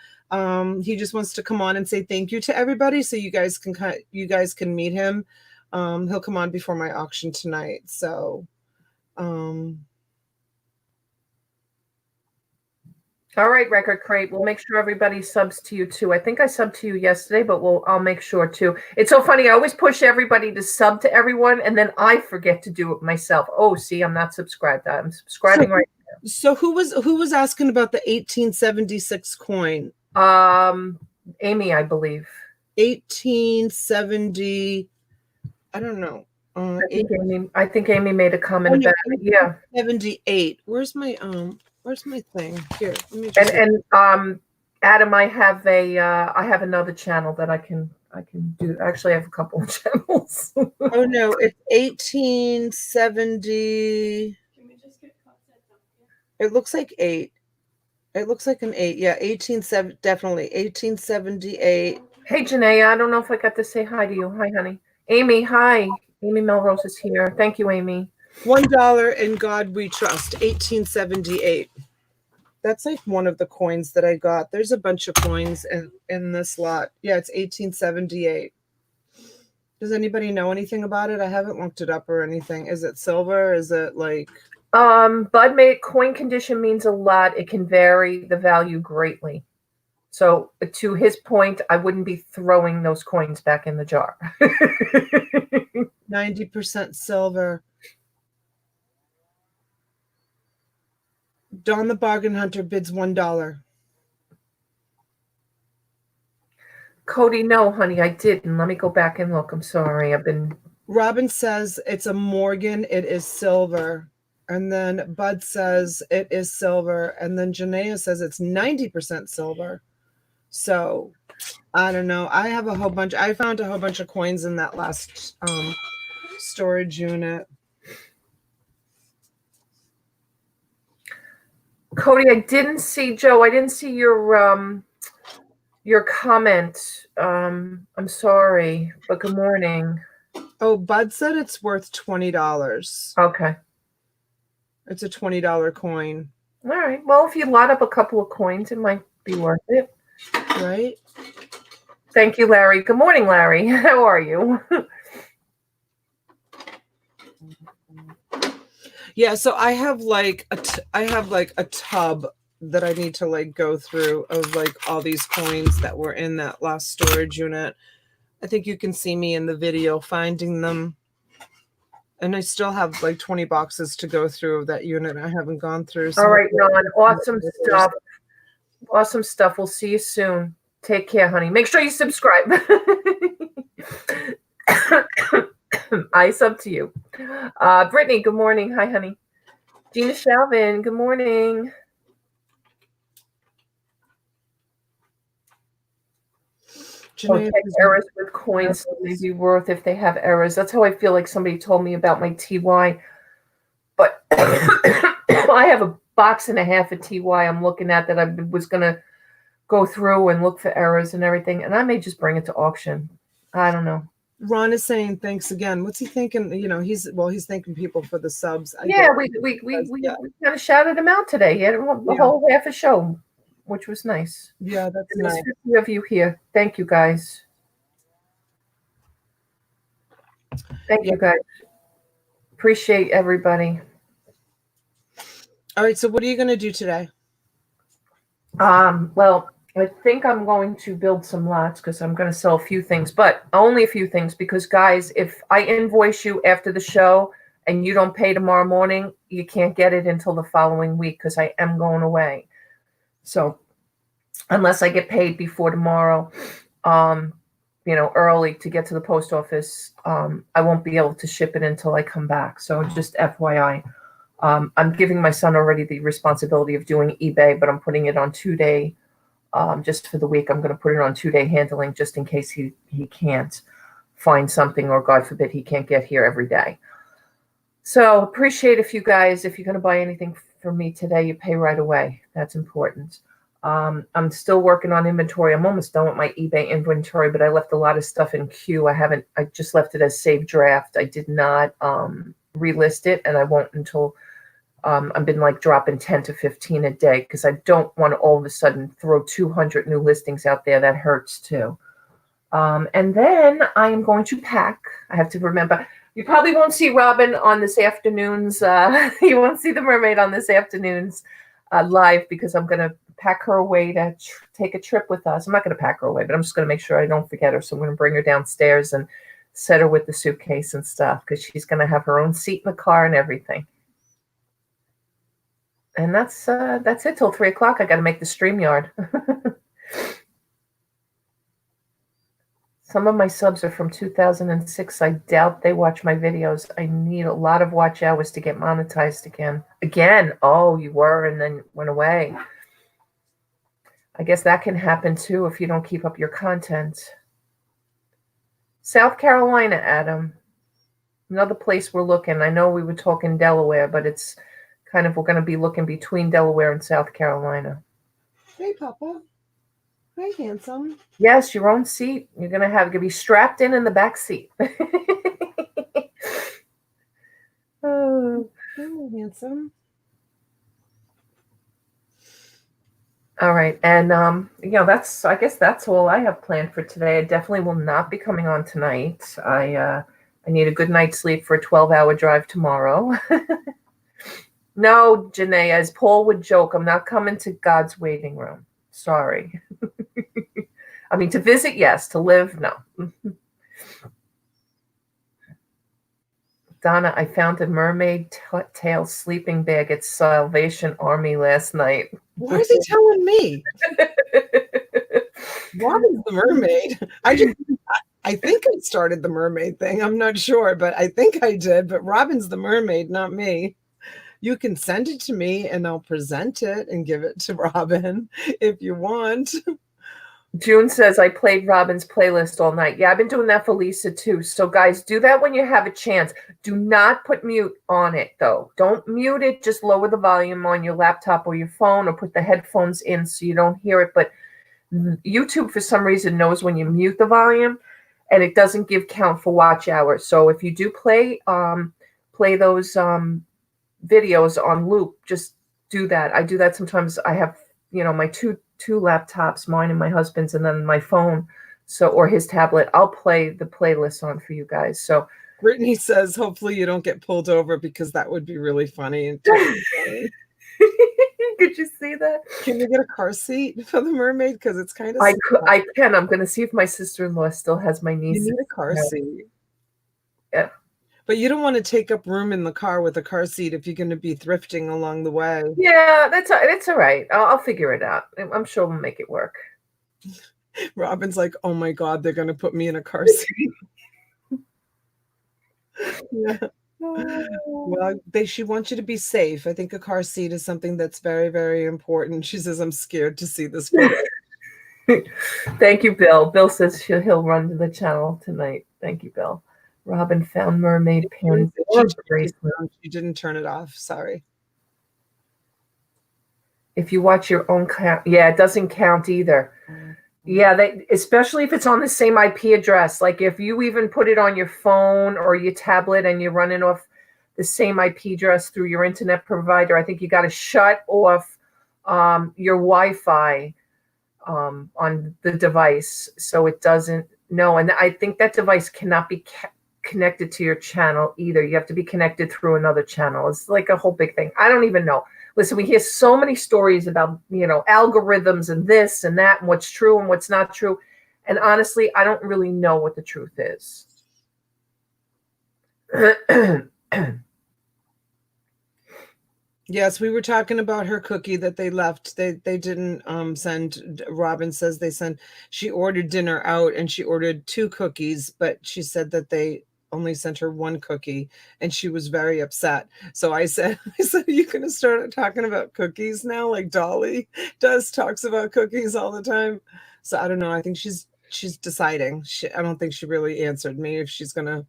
He just wants to come on and say thank you to everybody, so you guys can meet him. He'll come on before my auction tonight. So, all right, Record Crate. We'll make sure everybody subs to you too. I think I subbed to you yesterday, but I'll make sure too. It's so funny. I always push everybody to sub to everyone, and then I forget to do it myself. Oh, see, I'm not subscribed. I'm subscribing right now. So who was asking about the 1876 coin? Amy, I believe. 1870. I don't know. I think Amy made a comment about it. Yeah. 78. Where's my thing? Here, let me just Adam, I have another channel that I can do. Actually, I have a couple of channels. Oh no, it's 1870. It looks like 8. It looks like an 8. Yeah, 1870, definitely 1878. Hey, Janae, I don't know if I got to say hi to you. Hi, honey. Amy, hi. Amy Melrose is here. Thank you, Amy. $1 in God we trust. 1878. That's like one of the coins that I got. There's a bunch of coins in this lot. Yeah, it's 1878. Does anybody know anything about it? I haven't looked it up or anything. Is it silver? Is it like Bud made coin condition means a lot. It can vary the value greatly. So to his point, I wouldn't be throwing those coins back in the jar. 90% silver. Dawn the Bargain Hunter bids $1. Cody, no, honey, I didn't. Let me go back and look. I'm sorry. Robin says it's a Morgan. It is silver. And then Bud says it is silver. And then Janaea says it's 90% silver. So I don't know. I found a whole bunch of coins in that last storage unit. Cody, I didn't see your comment. I'm sorry, but good morning. Oh, Bud said it's worth $20. Okay. It's a $20 coin. All right. Well, if you lot up a couple of coins, it might be worth it. Right? Thank you, Larry. Good morning, Larry. How are you? Yeah, so I have like a tub that I need to like go through of like all these coins that were in that last storage unit. I think you can see me in the video finding them. And I still have like 20 boxes to go through of that unit I haven't gone through. So all right, Ron. Awesome stuff. Awesome stuff. We'll see you soon. Take care, honey. Make sure you subscribe. I sub to you. Brittany, good morning. Hi, honey. Gina Shalvin, good morning. Errors with coins may be worth if they have errors. That's how I feel like somebody told me about my TY. But I have a box and a half of TY I'm looking at that I was going to go through and look for errors and everything. And I may just bring it to auction. I don't know. Ron is saying thanks again. What's he thinking? You know, he's thanking people for the subs. We kind of shouted him out today. He had the whole half a show, which was nice. Yeah, that's and nice. There's 50 of you here. Thank you, guys. Thank you, guys. Appreciate everybody. All right, so what are you going to do today? Well, I think I'm going to build some lots because I'm going to sell a few things, but only a few things because, guys, if I invoice you after the show and you don't pay tomorrow morning, you can't get it until the following week because I am going away. So unless I get paid before tomorrow, early to get to the post office, I won't be able to ship it until I come back. So just FYI. I'm giving my son already the responsibility of doing eBay, but I'm putting it on 2-day, just for the week. I'm going to put it on 2-day handling just in case he can't find something, or God forbid he can't get here every day. So appreciate if you're going to buy anything from me today, you pay right away. That's important. I'm still working on inventory. I'm almost done with my eBay inventory, but I left a lot of stuff in queue. I just left it as saved draft. I did not relist it, and I won't until I've been like dropping 10 to 15 a day because I don't want to all of a sudden throw 200 new listings out there. That hurts too. And then I am going to pack. I have to remember, you probably won't see Robin on this afternoon's, you won't see the mermaid on this afternoon's live because I'm going to pack her away to take a trip with us. I'm not going to pack her away, but I'm just going to make sure I don't forget her. So I'm going to bring her downstairs and set her with the suitcase and stuff because she's going to have her own seat in the car and everything. And that's it till 3:00. I got to make the StreamYard. Some of my subs are from 2006. I doubt they watch my videos. I need a lot of watch hours to get monetized again. Oh, you were and then went away. I guess that can happen too if you don't keep up your content. South Carolina, Adam. Another place we're looking. I know we were talking Delaware, but it's we're going to be looking between Delaware and South Carolina. Hey, Papa. Hi, handsome. Yes, your own seat. You're going to be strapped in the back seat. Oh, handsome. All right. And, I guess that's all I have planned for today. I definitely will not be coming on tonight. I need a good night's sleep for a 12-hour drive tomorrow. No, Janae, as Paul would joke, I'm not coming to God's waiting room. Sorry. I mean, to visit, yes. To live, no. Donna, I found a mermaid tail sleeping bag at Salvation Army last night. Why is he telling me? Robin's the mermaid. I think I started the mermaid thing. I'm not sure, but I think I did. But Robin's the mermaid, not me. You can send it to me and I'll present it and give it to Robin if you want. June says, I played Robin's playlist all night. Yeah, I've been doing that for Lisa too. So guys, do that when you have a chance. Do not put mute on it though. Don't mute it. Just lower the volume on your laptop or your phone or put the headphones in so you don't hear it. But YouTube, for some reason, knows when you mute the volume and it doesn't give count for watch hours. So if you do play those videos on loop, just do that. I do that sometimes. I have my two laptops, mine and my husband's, and then my phone, or his tablet. I'll play the playlist on for you guys. So Brittany says hopefully you don't get pulled over because that would be really funny. Could you see that? Can you get a car seat for the mermaid? Because it's kind of I can. I'm going to see if my sister-in-law still has my niece. You need a car seat. Yeah. But you don't want to take up room in the car with a car seat if you're going to be thrifting along the way. Yeah, that's all right. I'll figure it out. I'm sure we'll make it work. Robin's like, oh my God, they're going to put me in a car seat. Yeah. Well, she wants you to be safe. I think a car seat is something that's very, very important. She says, I'm scared to see this photo. Thank you, Bill. Bill says he'll run to the channel tonight. Thank you, Bill. Robin found mermaid pins. She didn't turn it off. Sorry. If you watch your own count, yeah, it doesn't count either. Yeah, especially if it's on the same IP address. Like if you even put it on your phone or your tablet and you're running off the same IP address through your internet provider, I think you got to shut off your Wi-Fi on the device so it doesn't know. And I think that device cannot be connected to your channel either. You have to be connected through another channel. It's like a whole big thing. I don't even know. Listen, we hear so many stories about, algorithms and this and that and what's true and what's not true. And honestly, I don't really know what the truth is. Yes, we were talking about her cookie that they left. They didn't send. Robin says she ordered dinner out and she ordered 2 cookies, but she said that they only sent her 1 cookie and she was very upset. So I said, are you going to start talking about cookies now? Like Dolly talks about cookies all the time. So I don't know. I think she's deciding. I don't think she really answered me if she's going to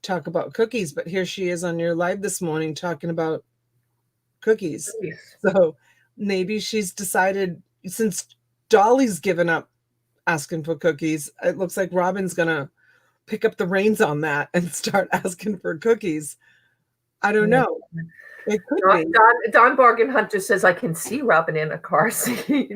talk about cookies, but here she is on your live this morning talking about cookies. So maybe she's decided, since Dolly's given up asking for cookies, it looks like Robin's gonna pick up the reins on that and start asking for cookies. I don't know. It could be. Don Bargain Hunter says, I can see Robin in a car seat.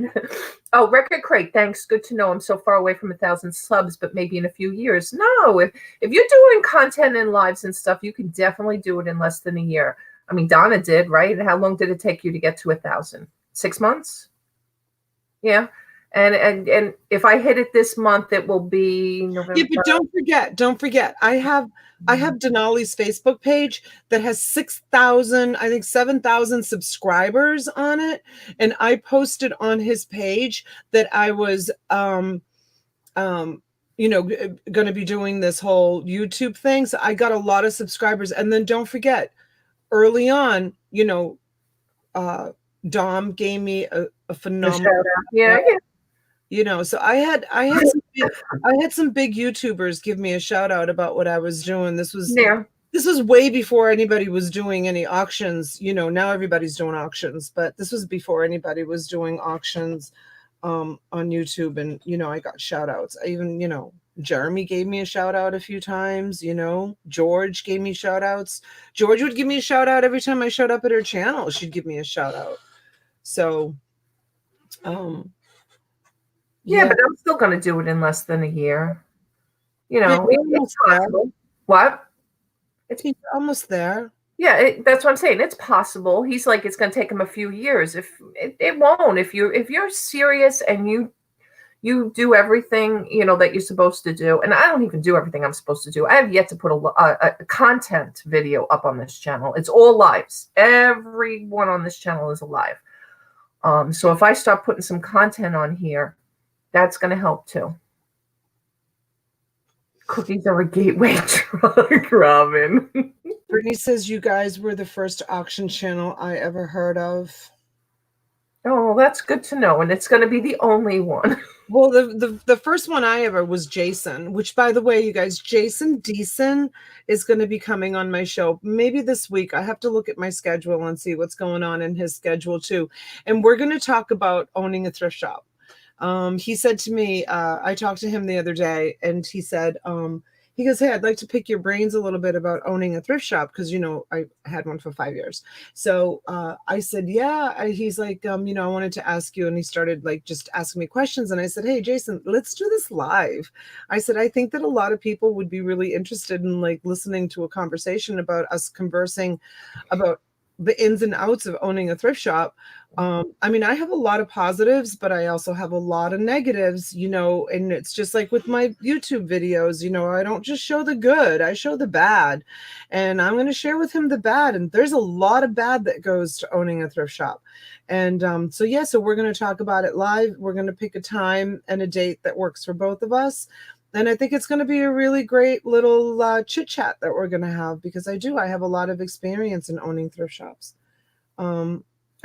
Oh, Record Crate, thanks. Good to know. I'm so far away from 1,000 subs, but maybe in a few years. No, if you're doing content and lives and stuff, you can definitely do it in less than a year. I mean, Donna did, right? How long did it take you to get to 1,000? 6 months? Yeah. And if I hit it this month, it will be November. Yeah, but don't forget. I have Denali's Facebook page that has 6,000, I think 7,000 subscribers on it. And I posted on his page that I was going to be doing this whole YouTube thing. So I got a lot of subscribers. And then don't forget, early on, Dom gave me a phenomenal. Yeah. So I had some big YouTubers give me a shout out about what I was doing. This was way before anybody was doing any auctions. Now everybody's doing auctions, but this was before anybody was doing auctions on YouTube. And I got shout outs. I even Jeremy gave me a shout out a few times. George gave me shout outs. George would give me a shout out every time I showed up at her channel. She'd give me a shout out. So, yeah, but I'm still going to do it in less than a year. It's possible. What? It's almost there. Yeah, that's what I'm saying. It's possible. He's like, it's going to take him a few years. If it won't, if you're serious and you do everything, that you're supposed to do. And I don't even do everything I'm supposed to do. I have yet to put a content video up on this channel. It's all lives. Everyone on this channel is alive. So if I start putting some content on here, that's going to help too. Cookies are a gateway drug, Robin. Brittany says you guys were the first auction channel I ever heard of. Oh, that's good to know. And it's going to be the only one. Well, the first one I ever was Jason, which, by the way, you guys, Jason Deason is going to be coming on my show maybe this week. I have to look at my schedule and see what's going on in his schedule too. And we're going to talk about owning a thrift shop. He said to me, I talked to him the other day, and he said, he goes, hey, I'd like to pick your brains a little bit about owning a thrift shop, because, I had one for 5 years. So I said, yeah. He's like, I wanted to ask you. And he started just asking me questions. And I said, hey, Jason, let's do this live. I said, I think that a lot of people would be really interested in listening to a conversation about us conversing about the ins and outs of owning a thrift shop. I have a lot of positives, but I also have a lot of negatives, and it's just like with my YouTube videos, I don't just show the good, I show the bad, and I'm going to share with him the bad. And there's a lot of bad that goes to owning a thrift shop. And so we're going to talk about it live. We're going to pick a time and a date that works for both of us. And I think it's going to be a really great little chit chat that we're going to have, because I have a lot of experience in owning thrift shops.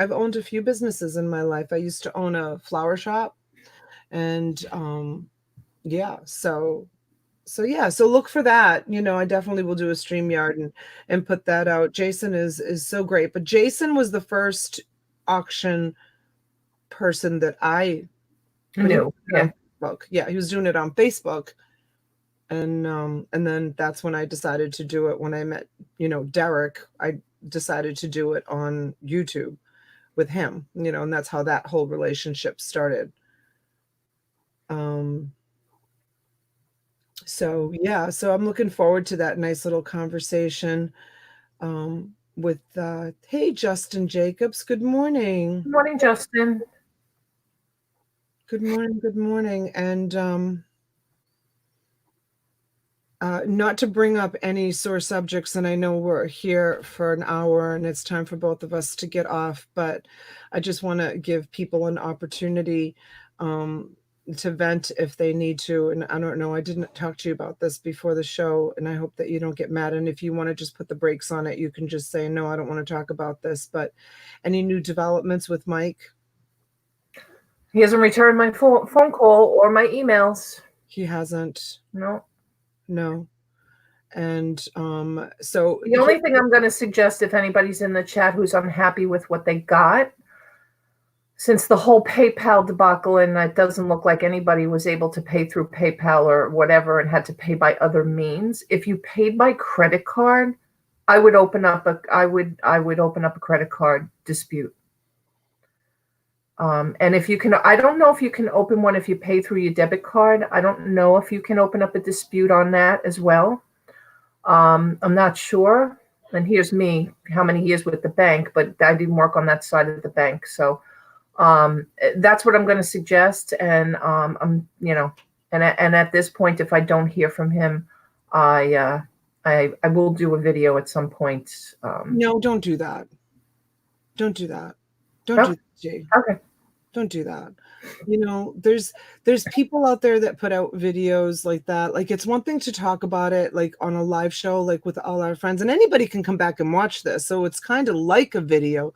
I've owned a few businesses in my life. I used to own a flower shop, and so look for that. I definitely will do a StreamYard and put that out. Jason is so great, but Jason was the first auction person that I knew. Yeah, he was doing it on Facebook, and then that's when I decided to do it. When I met Derek, I decided to do it on YouTube with him, and that's how that whole relationship started. So yeah, so I'm looking forward to that nice little conversation with hey, Justin Jacobs, good morning. Good morning, Justin. Good morning, good morning. And not to bring up any sore subjects, and I know we're here for an hour and it's time for both of us to get off, but I just want to give people an opportunity to vent if they need to. And I don't know, I didn't talk to you about this before the show, and I hope that you don't get mad. And if you want to just put the brakes on it, you can just say, no, I don't want to talk about this. But any new developments with Mike? He hasn't returned my phone call or my emails. He hasn't. No. And so the only thing I'm going to suggest, if anybody's in the chat who's unhappy with what they got, since the whole PayPal debacle, and it doesn't look like anybody was able to pay through PayPal or whatever and had to pay by other means, if you paid by credit card, I would open up a credit card dispute. And if you can, I don't know if you can open one if you pay through your debit card. I don't know if you can open up a dispute on that as well. I'm not sure. And here's me, how many years with the bank, but I didn't work on that side of the bank. So that's what I'm going to suggest. And I'm, and at this point, if I don't hear from him, I will do a video at some point. No, don't do that. Don't do that. Don't do that, Jay. Okay. Don't do that. There's people out there that put out videos like that. Like, it's one thing to talk about it like on a live show, like with all our friends, and anybody can come back and watch this. So it's kind of like a video.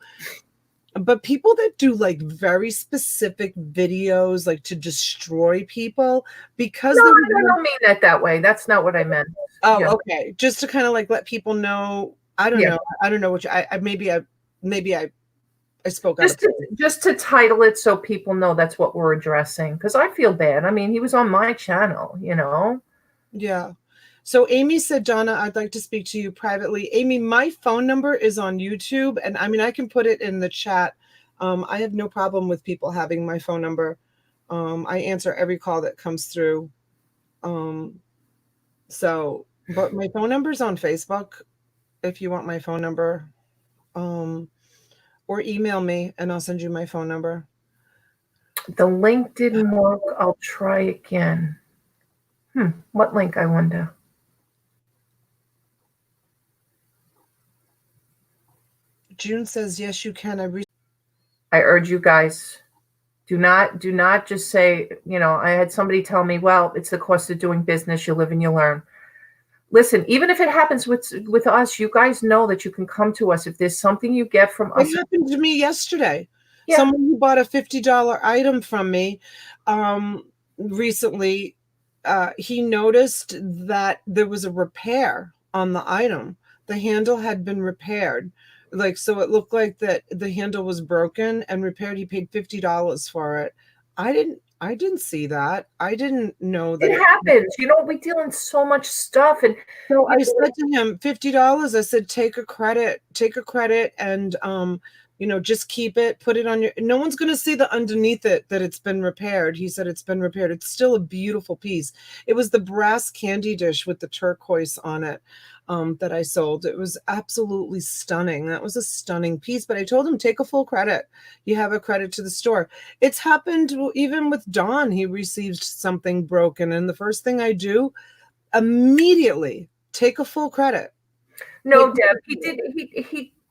But people that do like very specific videos, like to destroy people, because no, I don't mean that way. That's not what I meant. Oh, yeah. Okay. Just to kind of like let people know. I don't know. I don't know what I spoke just to title it so people know that's what we're addressing, because I feel bad. I mean, he was on my channel, Yeah. So Amy said, Donna, I'd like to speak to you privately. Amy, my phone number is on YouTube, and I mean, I can put it in the chat. I have no problem with people having my phone number. I answer every call that comes through. But my phone number is on Facebook if you want my phone number. Or email me and I'll send you my phone number. The link didn't work. I'll try again. What link, I wonder? June says, yes, you can. I urge you guys, do not just say, I had somebody tell me, well, it's the cost of doing business. You live and you learn. Listen, even if it happens with us, you guys know that you can come to us if there's something you get from us. It happened to me yesterday. Yeah. Someone who bought a $50 item from me recently, he noticed that there was a repair on the item. The handle had been repaired. So it looked like that the handle was broken and repaired. He paid $50 for it. I didn't see that. I didn't know that it happens. We deal in so much stuff. And so I said to him, $50. I said, take a credit and, just keep it, put it on your, no one's going to see the underneath it that it's been repaired. He said, it's been repaired. It's still a beautiful piece. It was the brass candy dish with the turquoise on it. That I sold. It was absolutely stunning. That was a stunning piece, but I told him, take a full credit. You have a credit to the store. It's happened even with Don. He received something broken, and the first thing I do, immediately take a full credit. No, Deb,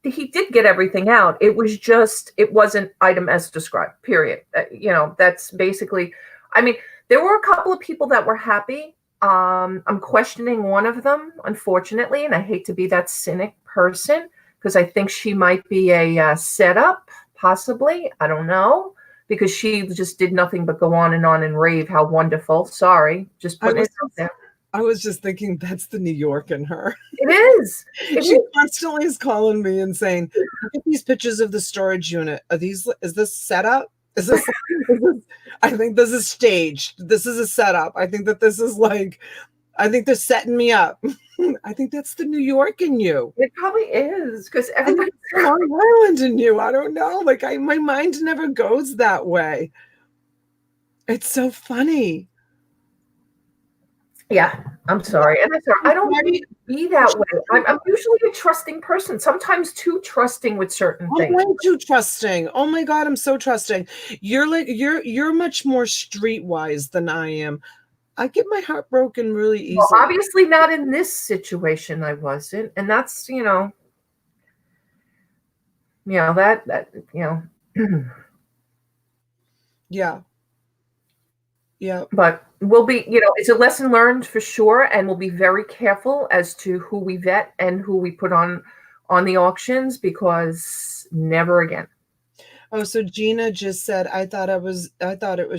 he did get everything out. It was just, it wasn't item as described, period. That's basically, I mean, there were a couple of people that were happy. I'm questioning one of them, unfortunately, and I hate to be that cynic person because I think she might be a setup, possibly. I don't know, because she just did nothing but go on and rave how wonderful. Sorry, just putting it out there. I was just thinking that's the New York in her. It is. She constantly is calling me and saying, look at these pictures of the storage unit. Is this setup? I think this is staged. This is a setup. I think that this is I think they're setting me up. I think that's the New York in you. It probably is, because everybody's Long Island in you. I don't know. My mind never goes that way. It's so funny. Yeah, I'm sorry. And I'm sorry. I don't need to be that way. I'm usually a trusting person, sometimes too trusting with certain I'm things. way too trusting. Oh my God, I'm so trusting. You're much more streetwise than I am. I get my heart broken really easily. Well, obviously not in this situation I wasn't. And that's, that Yeah. Yeah. But we'll be, it's a lesson learned for sure, and we'll be very careful as to who we vet and who we put on the auctions, because never again. Oh, so Gina just said, I thought it was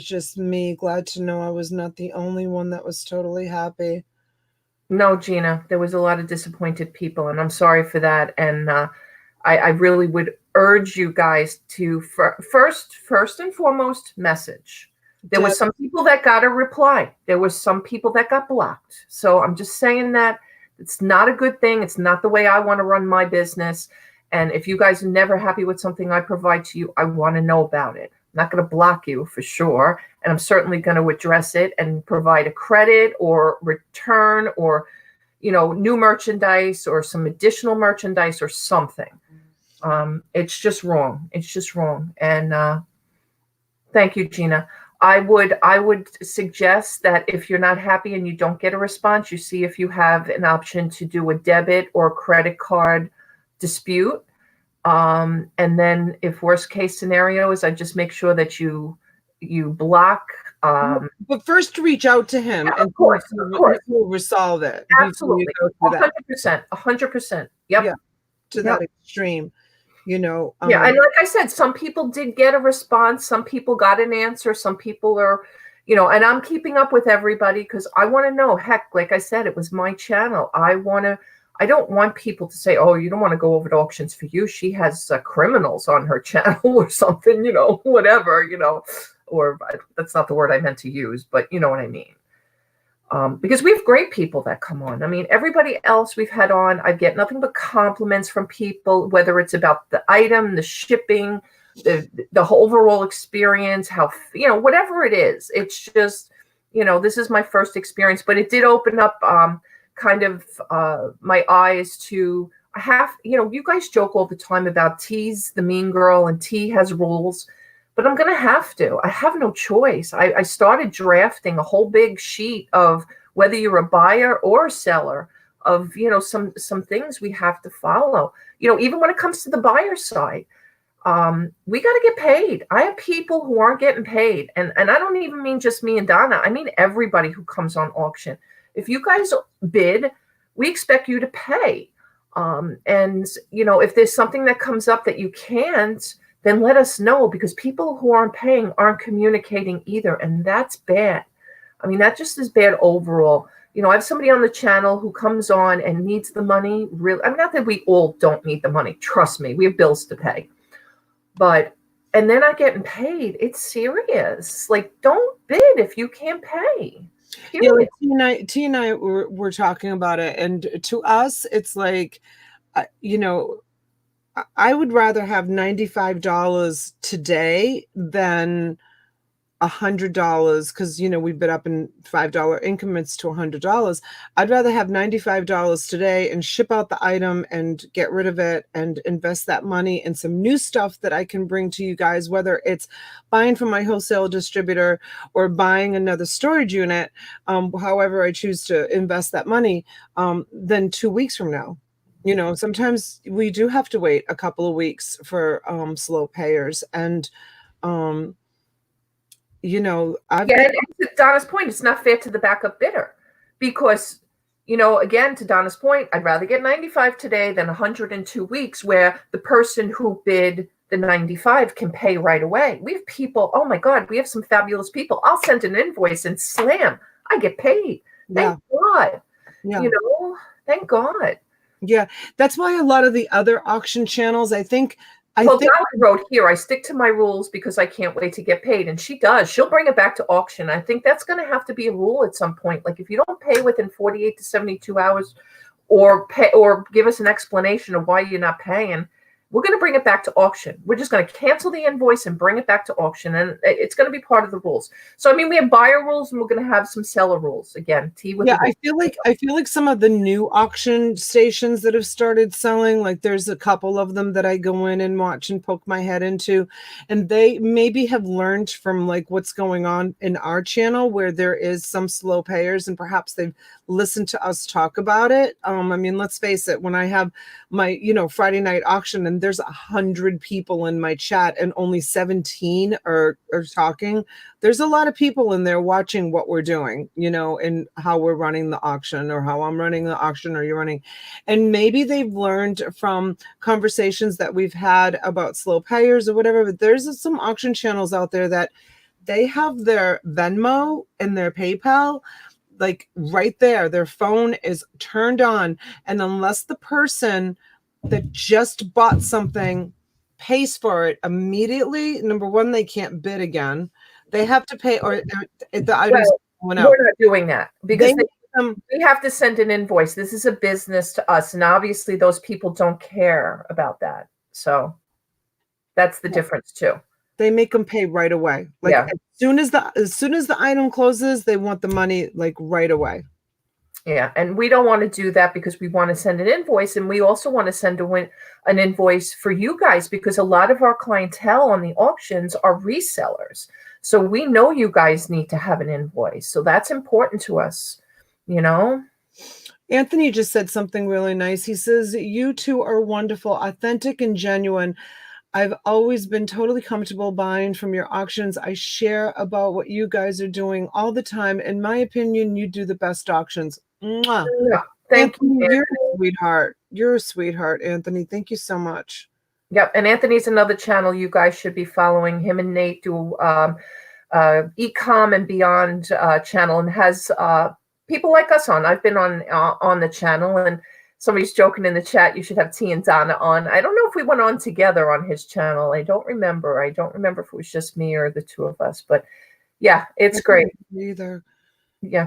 just me. Glad to know I was not the only one that was totally happy. No, Gina, there was a lot of disappointed people, and I'm sorry for that. And I really would urge you guys to first and foremost message. There was some people that got a reply. There was some people that got blocked. So I'm just saying that it's not a good thing. It's not the way I want to run my business. And if you guys are never happy with something I provide to you, I want to know about it. I'm not going to block you for sure. And I'm certainly going to address it and provide a credit or return or, new merchandise or some additional merchandise or something. It's just wrong. It's just wrong. And thank you, Gina. I would suggest that if you're not happy and you don't get a response, you see if you have an option to do a debit or credit card dispute. And then if worst case scenario is, I just make sure that you block. But first reach out to him, and of course. We'll resolve it. Absolutely. 100%. Yep. Yeah, to that extreme. Yeah, and like I said, some people did get a response. Some people got an answer. Some people are, and I'm keeping up with everybody because I want to know. Heck, like I said, it was my channel. I don't want people to say, oh, you don't want to go over to auctions for you. She has criminals on her channel or something, whatever, or that's not the word I meant to use, but you know what I mean. Because we have great people that come on. I mean, everybody else we've had on, I get nothing but compliments from people, whether it's about the item, the shipping, the whole overall experience, how, whatever it is. It's just, this is my first experience, but it did open up my eyes to you guys joke all the time about T's the mean girl and T has rules. But I'm going to have to. I have no choice. I started drafting a whole big sheet of whether you're a buyer or a seller of, some things we have to follow. Even when it comes to the buyer side, we got to get paid. I have people who aren't getting paid. And I don't even mean just me and Donna. I mean everybody who comes on auction. If you guys bid, we expect you to pay. And, if there's something that comes up that you can't, then let us know, because people who aren't paying aren't communicating either. And that's bad. I mean, that just is bad overall. I have somebody on the channel who comes on and needs the money. Really, I mean, not that we all don't need the money. Trust me, we have bills to pay. And they're not getting paid. It's serious. Like, don't bid if you can't pay. Yeah, T and I were talking about it. And to us, it's like, I would rather have $95 today than $100, because we bid up in $5 increments to $100. I'd rather have $95 today and ship out the item and get rid of it and invest that money in some new stuff that I can bring to you guys, whether it's buying from my wholesale distributor or buying another storage unit, however I choose to invest that money, than 2 weeks from now. Sometimes we do have to wait a couple of weeks for slow payers. And, and to Donna's point, it's not fair to the backup bidder, because, again, to Donna's point, I'd rather get 95 today than 100 in 2 weeks, where the person who bid the 95 can pay right away. We have people, oh my God, we have some fabulous people. I'll send an invoice and slam, I get paid. Thank God. Yeah. Thank God. Yeah, that's why a lot of the other auction channels, I think Donna wrote here, I stick to my rules because I can't wait to get paid. And she does. She'll bring it back to auction. I think that's going to have to be a rule at some point. Like, if you don't pay within 48 to 72 hours or give us an explanation of why you're not paying, we're going to bring it back to auction. We're just going to cancel the invoice and bring it back to auction. And it's going to be part of the rules. So, I mean, we have buyer rules and we're going to have some seller rules. Again, Yeah, I feel like some of the new auction stations that have started selling, like there's a couple of them that I go in and watch and poke my head into, and they maybe have learned from like what's going on in our channel where there is some slow payers, and perhaps they've listened to us talk about it. I mean, let's face it, when I have my, Friday night auction and there's 100 people in my chat and only 17 are talking, there's a lot of people in there watching what we're doing, and how we're running the auction, or how I'm running the auction, or you're running. And maybe they've learned from conversations that we've had about slow payers or whatever, but there's some auction channels out there that they have their Venmo and their PayPal like right there. Their phone is turned on, and unless the person that just bought something pays for it immediately, number one, they can't bid again. They have to pay, or the items went out. We're not doing that because we have to send an invoice. This is a business to us, and obviously those people don't care about that. So that's the difference too. They make them pay right away. Like as soon as the item closes, they want the money like right away. Yeah, and we don't want to do that because we want to send an invoice, and we also want to send an invoice for you guys because a lot of our clientele on the auctions are resellers. So we know you guys need to have an invoice. So that's important to us, Anthony just said something really nice. He says, "You two are wonderful, authentic, and genuine. I've always been totally comfortable buying from your auctions. I share about what you guys are doing all the time. In my opinion, you do the best auctions." Mwah. Yeah, thank you, Anthony. You're a sweetheart. You're a sweetheart, Anthony. Thank you so much. Yep, and Anthony's another channel you guys should be following. Him and Nate do Ecom and Beyond channel, and has people like us on. I've been on the channel, and somebody's joking in the chat, you should have T and Donna on. I don't know if we went on together on his channel. I don't remember. I don't remember if it was just me or the two of us. But yeah, it's great. Either. Yeah.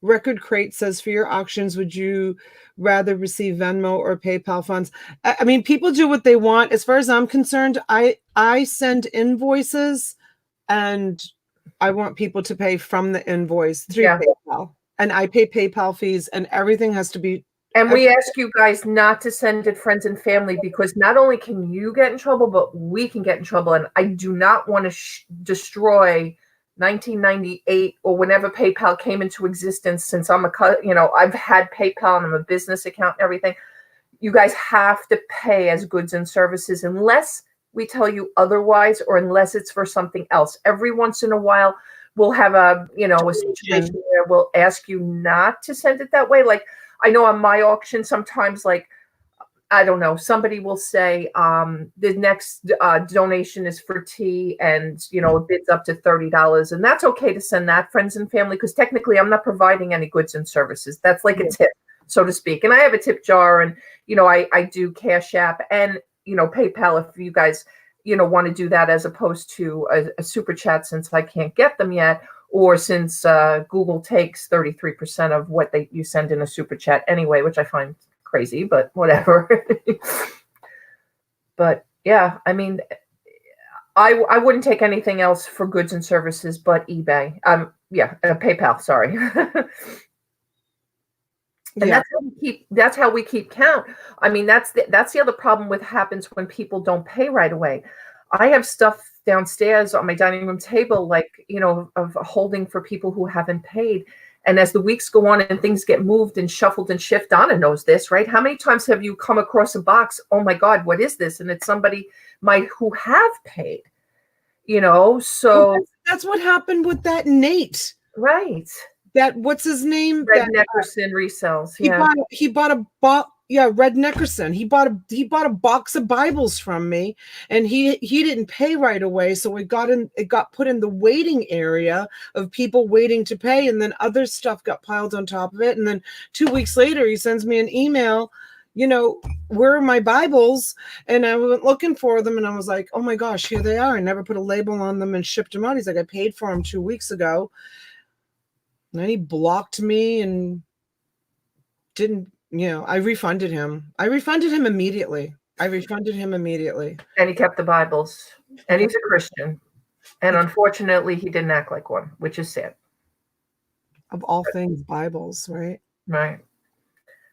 Record Crate says, for your auctions, would you rather receive Venmo or PayPal funds? I mean, people do what they want. As far as I'm concerned, I send invoices, and I want people to pay from the invoice through PayPal. And I pay PayPal fees, and everything has to be. And we ask you guys not to send it friends and family, because not only can you get in trouble, but we can get in trouble. And I do not want to destroy 1998 or whenever PayPal came into existence. Since I'm I've had PayPal and I'm a business account and everything. You guys have to pay as goods and services unless we tell you otherwise, or unless it's for something else. Every once in a while, we'll have a situation where we'll ask you not to send it that way. Like, I know on my auction, sometimes, like, I don't know, somebody will say the next donation is for tea, and it bids up to $30, and that's okay to send that friends and family, because technically I'm not providing any goods and services. That's like a tip, so to speak. And I have a tip jar, and I do Cash App and PayPal if you guys want to do that, as opposed to a super chat, since I can't get them yet. Or since Google takes 33% of what you send in a super chat anyway, which I find crazy, but whatever. But yeah, I mean, I wouldn't take anything else for goods and services but eBay. PayPal. Sorry. And that's how we keep count. I mean, that's the other problem with happens when people don't pay right away. I have stuff downstairs on my dining room table, like, of holding for people who haven't paid. And as the weeks go on and things get moved and shuffled and shifted, Donna knows this, right? How many times have you come across a box? Oh my God, what is this? And it's somebody who have paid, so. That's what happened with that Nate. Right. That, what's his name? Red Neckerson resells. Yeah. He bought a box. Yeah, Red Neckerson. He bought a box of Bibles from me, and he didn't pay right away, so it got put in the waiting area of people waiting to pay, and then other stuff got piled on top of it. And then 2 weeks later, he sends me an email, where are my Bibles? And I went looking for them, and I was like, oh my gosh, here they are. I never put a label on them and shipped them out. He's like, I paid for them 2 weeks ago. And then he blocked me and didn't. I refunded him. I refunded him immediately. I refunded him immediately. And he kept the Bibles. And he's a Christian. And unfortunately, he didn't act like one, which is sad. Of all things, Bibles, right? Right.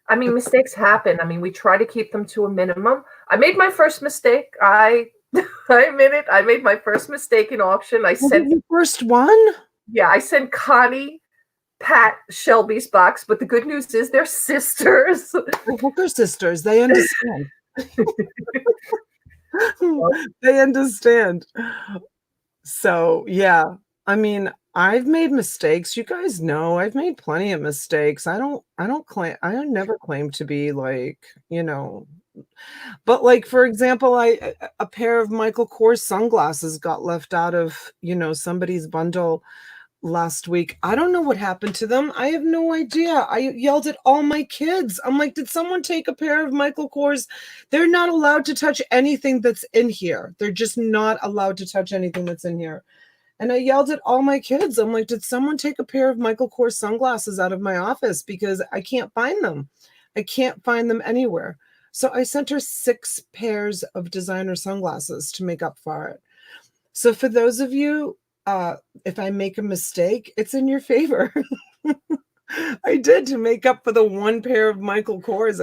I mean, mistakes happen. I mean, we try to keep them to a minimum. I made my first mistake. I admit it. I made my first mistake in auction. I sent the first one. Yeah, I sent Connie, Pat, Shelby's box. But the good news is they're sisters. They're sisters. They understand. They understand. So yeah, I mean, I've made mistakes. You guys know I've made plenty of mistakes. I never claim to be like, but like, for example, a pair of Michael Kors sunglasses got left out of, somebody's bundle last week. I don't know what happened to them. I have no idea. I yelled at all my kids. I'm like, did someone take a pair of Michael Kors? They're not allowed to touch anything that's in here. They're just not allowed to touch anything that's in here. And I yelled at all my kids. I'm like, did someone take a pair of Michael Kors sunglasses out of my office? Because I can't find them. I can't find them anywhere. So I sent her 6 pairs of designer sunglasses to make up for it. So for those of you, if I make a mistake, it's in your favor. I did, to make up for the 1 pair of Michael Kors.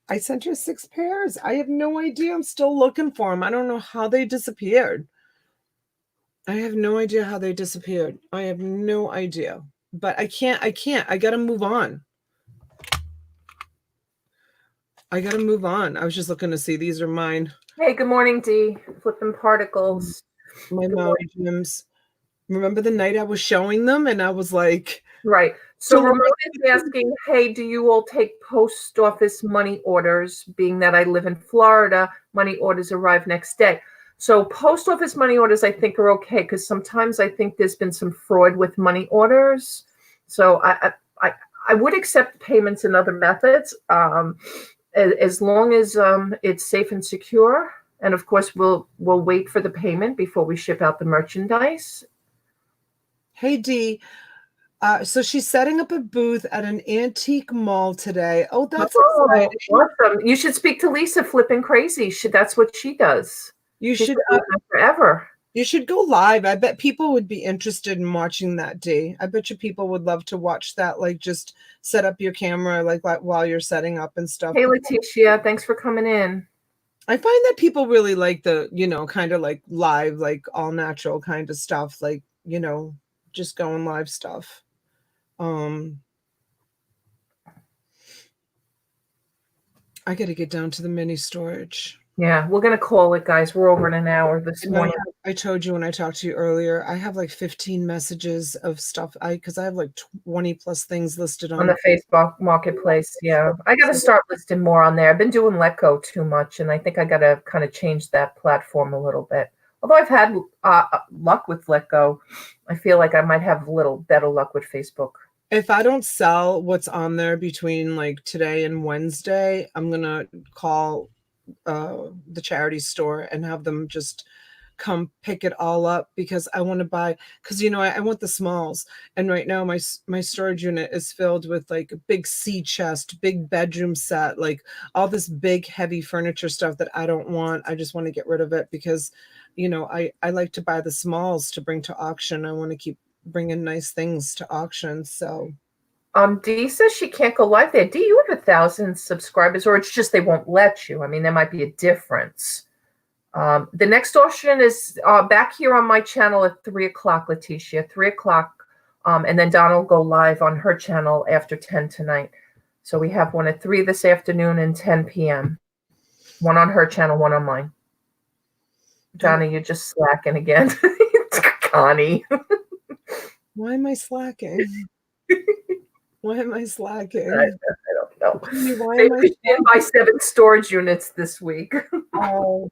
I sent her 6 pairs. I have no idea. I'm still looking for them. I don't know how they disappeared. I have no idea how they disappeared. I have no idea. But I can't. I got to move on. I got to move on. I was just looking to see. These are mine. Hey, good morning, Dee. Flipping particles. My Maui Jims. Remember the night I was showing them and I was like... Right. So Ramon is asking, hey, do you all take post office money orders? Being that I live in Florida, money orders arrive next day. So post office money orders, I think, are okay, because sometimes I think there's been some fraud with money orders. So I would accept payments in other methods, as long as it's safe and secure. And of course, we'll wait for the payment before we ship out the merchandise. Hey, Dee. So she's setting up a booth at an antique mall today. Oh, that's exciting. Awesome. You should speak to Lisa, Flipping Crazy. That's what she does. She's should forever. You should go live. I bet people would be interested in watching that, Dee. I bet you people would love to watch that. Like, just set up your camera like while you're setting up and stuff. Hey, Letitia, thanks for coming in. I find that people really like the, kind of like live, like all natural kind of stuff, like, just going live stuff. I got to get down to the mini storage. Yeah, we're going to call it, guys. We're over in an hour this morning. I told you when I talked to you earlier, I have like 15 messages of stuff. Because I have like 20 plus things listed on the Facebook marketplace. Yeah, I got to start listing more on there. I've been doing Let Go too much, and I think I got to kind of change that platform a little bit. Although I've had luck with Let Go, I feel like I might have a little better luck with Facebook. If I don't sell what's on there between like today and Wednesday, I'm going to call the charity store and have them just come pick it all up, because I want to buy, because I want the smalls, and right now my storage unit is filled with like a big sea chest, big bedroom set, like all this big heavy furniture stuff that I don't want. I just want to get rid of it because I like to buy the smalls to bring to auction. I want to keep bringing nice things to auction. So Dee says she can't go live there. Dee, you have 1,000 subscribers, or it's just they won't let you. I mean, there might be a difference. The next auction is back here on my channel at 3:00, Letitia, 3:00. And then Donna will go live on her channel after 10 tonight. So we have one at 3 this afternoon and 10 p.m. One on her channel, one on mine. Donna, you're just slacking again. Connie. Why am I slacking? Why am I slacking? I don't know. Why am I buy 7 storage units this week. Oh.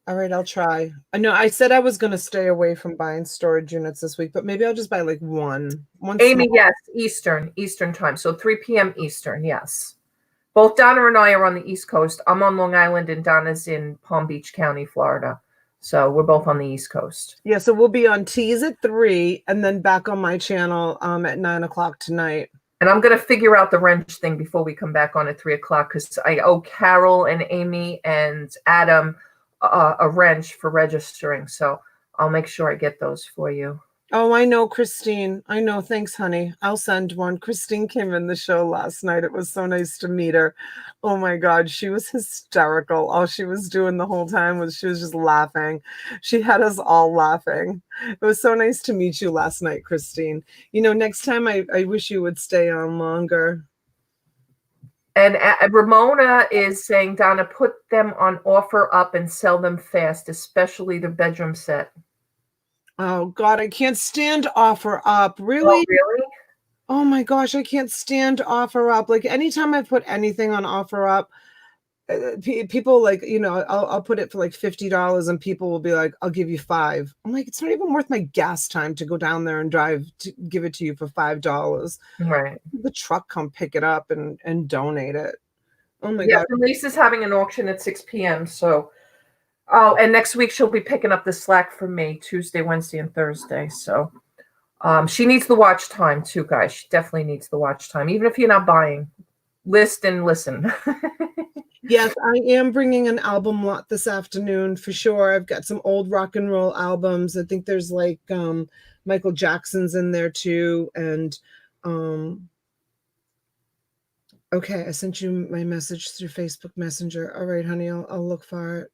All right, I'll try. I know I said I was going to stay away from buying storage units this week, but maybe I'll just buy like one. Amy, small. yes, Eastern time. So 3 p.m. Eastern, yes. Both Donna and I are on the East Coast. I'm on Long Island and Donna's in Palm Beach County, Florida. So we're both on the East Coast. Yeah, so we'll be on Tees at 3 and then back on my channel at 9:00 tonight. And I'm going to figure out the wrench thing before we come back on at 3:00 because I owe Carol and Amy and Adam a wrench for registering. So I'll make sure I get those for you. Oh, I know, Christine. I know. Thanks, honey. I'll send one. Christine came in the show last night. It was so nice to meet her. Oh my God, she was hysterical. All she was doing the whole time was she was just laughing. She had us all laughing. It was so nice to meet you last night, Christine. You know, next time I wish you would stay on longer. And Ramona is saying, Donna, put them on offer up and sell them fast, especially the bedroom set. Oh God, I can't stand offer up. Really? Oh, really? Oh my gosh, I can't stand offer up. Like anytime I put anything on offer up, people like, you know, I'll put it for like $50 and people will be like, I'll give you $5. I'm like, it's not even worth my gas time to go down there and drive to give it to you for $5. Right. The truck come pick it up and donate it. Oh my Yeah, God. Denise is having an auction at 6 p.m. So, oh, and next week she'll be picking up the slack for me Tuesday, Wednesday, and Thursday. So she needs the watch time too, guys. She definitely needs the watch time. Even if you're not buying, list and listen. Yes, I am bringing an album lot this afternoon for sure. I've got some old rock and roll albums. I think there's like Michael Jackson's in there too. And okay, I sent you my message through Facebook Messenger. All right, honey, I'll look for it.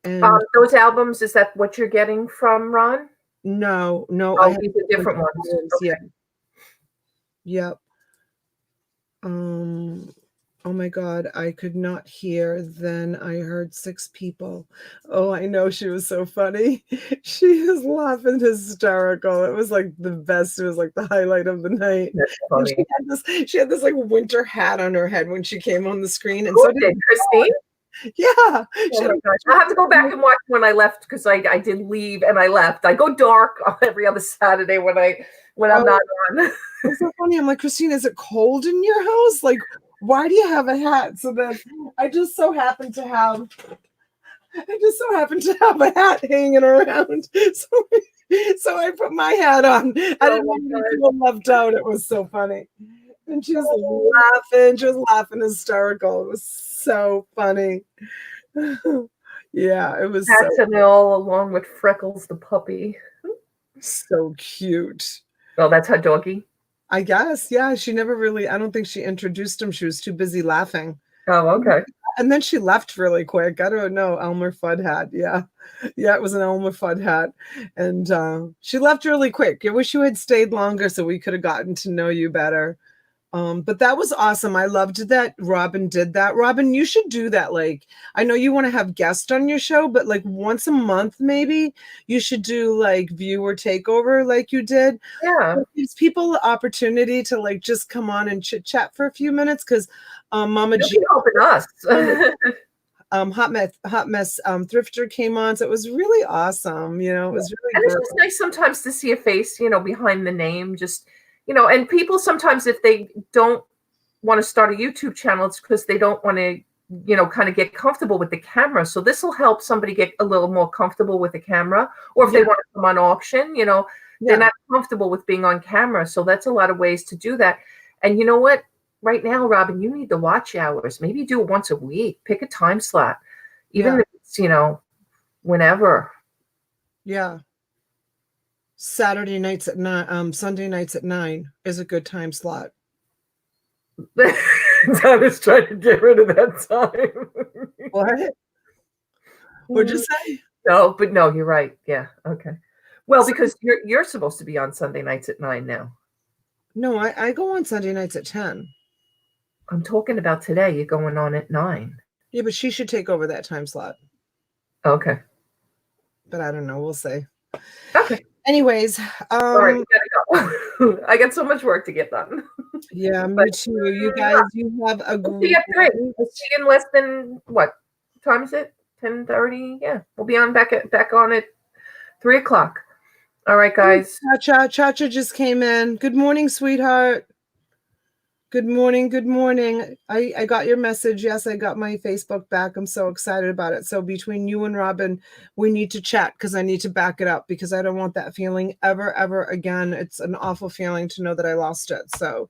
And those albums, is that what you're getting from Ron? no, Oh, I have these are different ones. Okay. Yeah. Oh my God, I could not hear. Then I heard 6 people. Oh, I know, she was so funny. She was laughing hysterical. It was like the best. It was like the highlight of the night. That's And funny. she had this like winter hat on her head when she came on the screen. And Who so did Christine? yeah. Oh my gosh. I have to go back and watch when I left because I did leave and I left. I go dark every other Saturday when I'm not on. It's so funny. I'm like, Christine, is it cold in your house? Like, why do you have a hat? So then I just so happen to have a hat hanging around. So I put my hat on. I didn't want to feel left out. It was so funny. And she was laughing. She was laughing hysterical. It was so funny. Yeah, it was Hats and all along with Freckles the puppy. so cute. Well, that's her doggy. I guess, yeah. She never really, I don't think she introduced him. She was too busy laughing. Oh, okay. And then she left really quick. I don't know. Elmer Fudd hat. Yeah. Yeah, it was an Elmer Fudd hat. And she left really quick. I wish you had stayed longer so we could have gotten to know you better. But that was awesome. I loved that Robin did that. Robin, you should do that. Like, I know you want to have guests on your show, but like once a month, maybe you should do like viewer takeover like you did. Yeah. It gives people the opportunity to like just come on and chit chat for a few minutes because Mama G helping us. Hot Mess Thrifter came on, so it was really awesome. You know, it was really and it's just nice sometimes to see a face, you know, behind the name. Just, you know, and people sometimes if they don't want to start a YouTube channel, it's because they don't want to, you know, kind of get comfortable with the camera. So this will help somebody get a little more comfortable with the camera, or if they want to come on auction, you know, they're not comfortable with being on camera. So that's a lot of ways to do that. And you know what? Right now, Robin, you need the watch hours. Maybe do it once a week. Pick a time slot, even if it's, you know, whenever. Yeah. Saturday nights at 9, Sunday nights at 9 is a good time slot. Donna's trying to get rid of that time. What? What'd you say? No, but no, you're right. Yeah. Okay. Well, because you're supposed to be on Sunday nights at 9 now. No, I go on Sunday nights at 10. I'm talking about today. You're going on at 9. Yeah, but she should take over that time slot. Okay. But I don't know. We'll see. Okay. Anyways, all right, we gotta go. I got so much work to get done. Yeah, me too. You guys, you have a we'll see you at 3. We'll see you in less than what time is it? 10:30. Yeah, we'll be on back on at 3 o'clock. All right, guys. Cha-cha just came in. Good morning, sweetheart. Good morning. Good morning. I got your message. Yes, I got my Facebook back. I'm so excited about it. So between you and Robin, we need to chat because I need to back it up because I don't want that feeling ever again. It's an awful feeling to know that I lost it. So,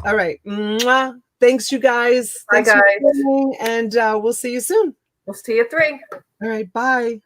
all right. Mwah. Thanks, you guys. Bye, Thanks guys. for listening, and we'll see you soon. We'll see you at 3. All right. Bye.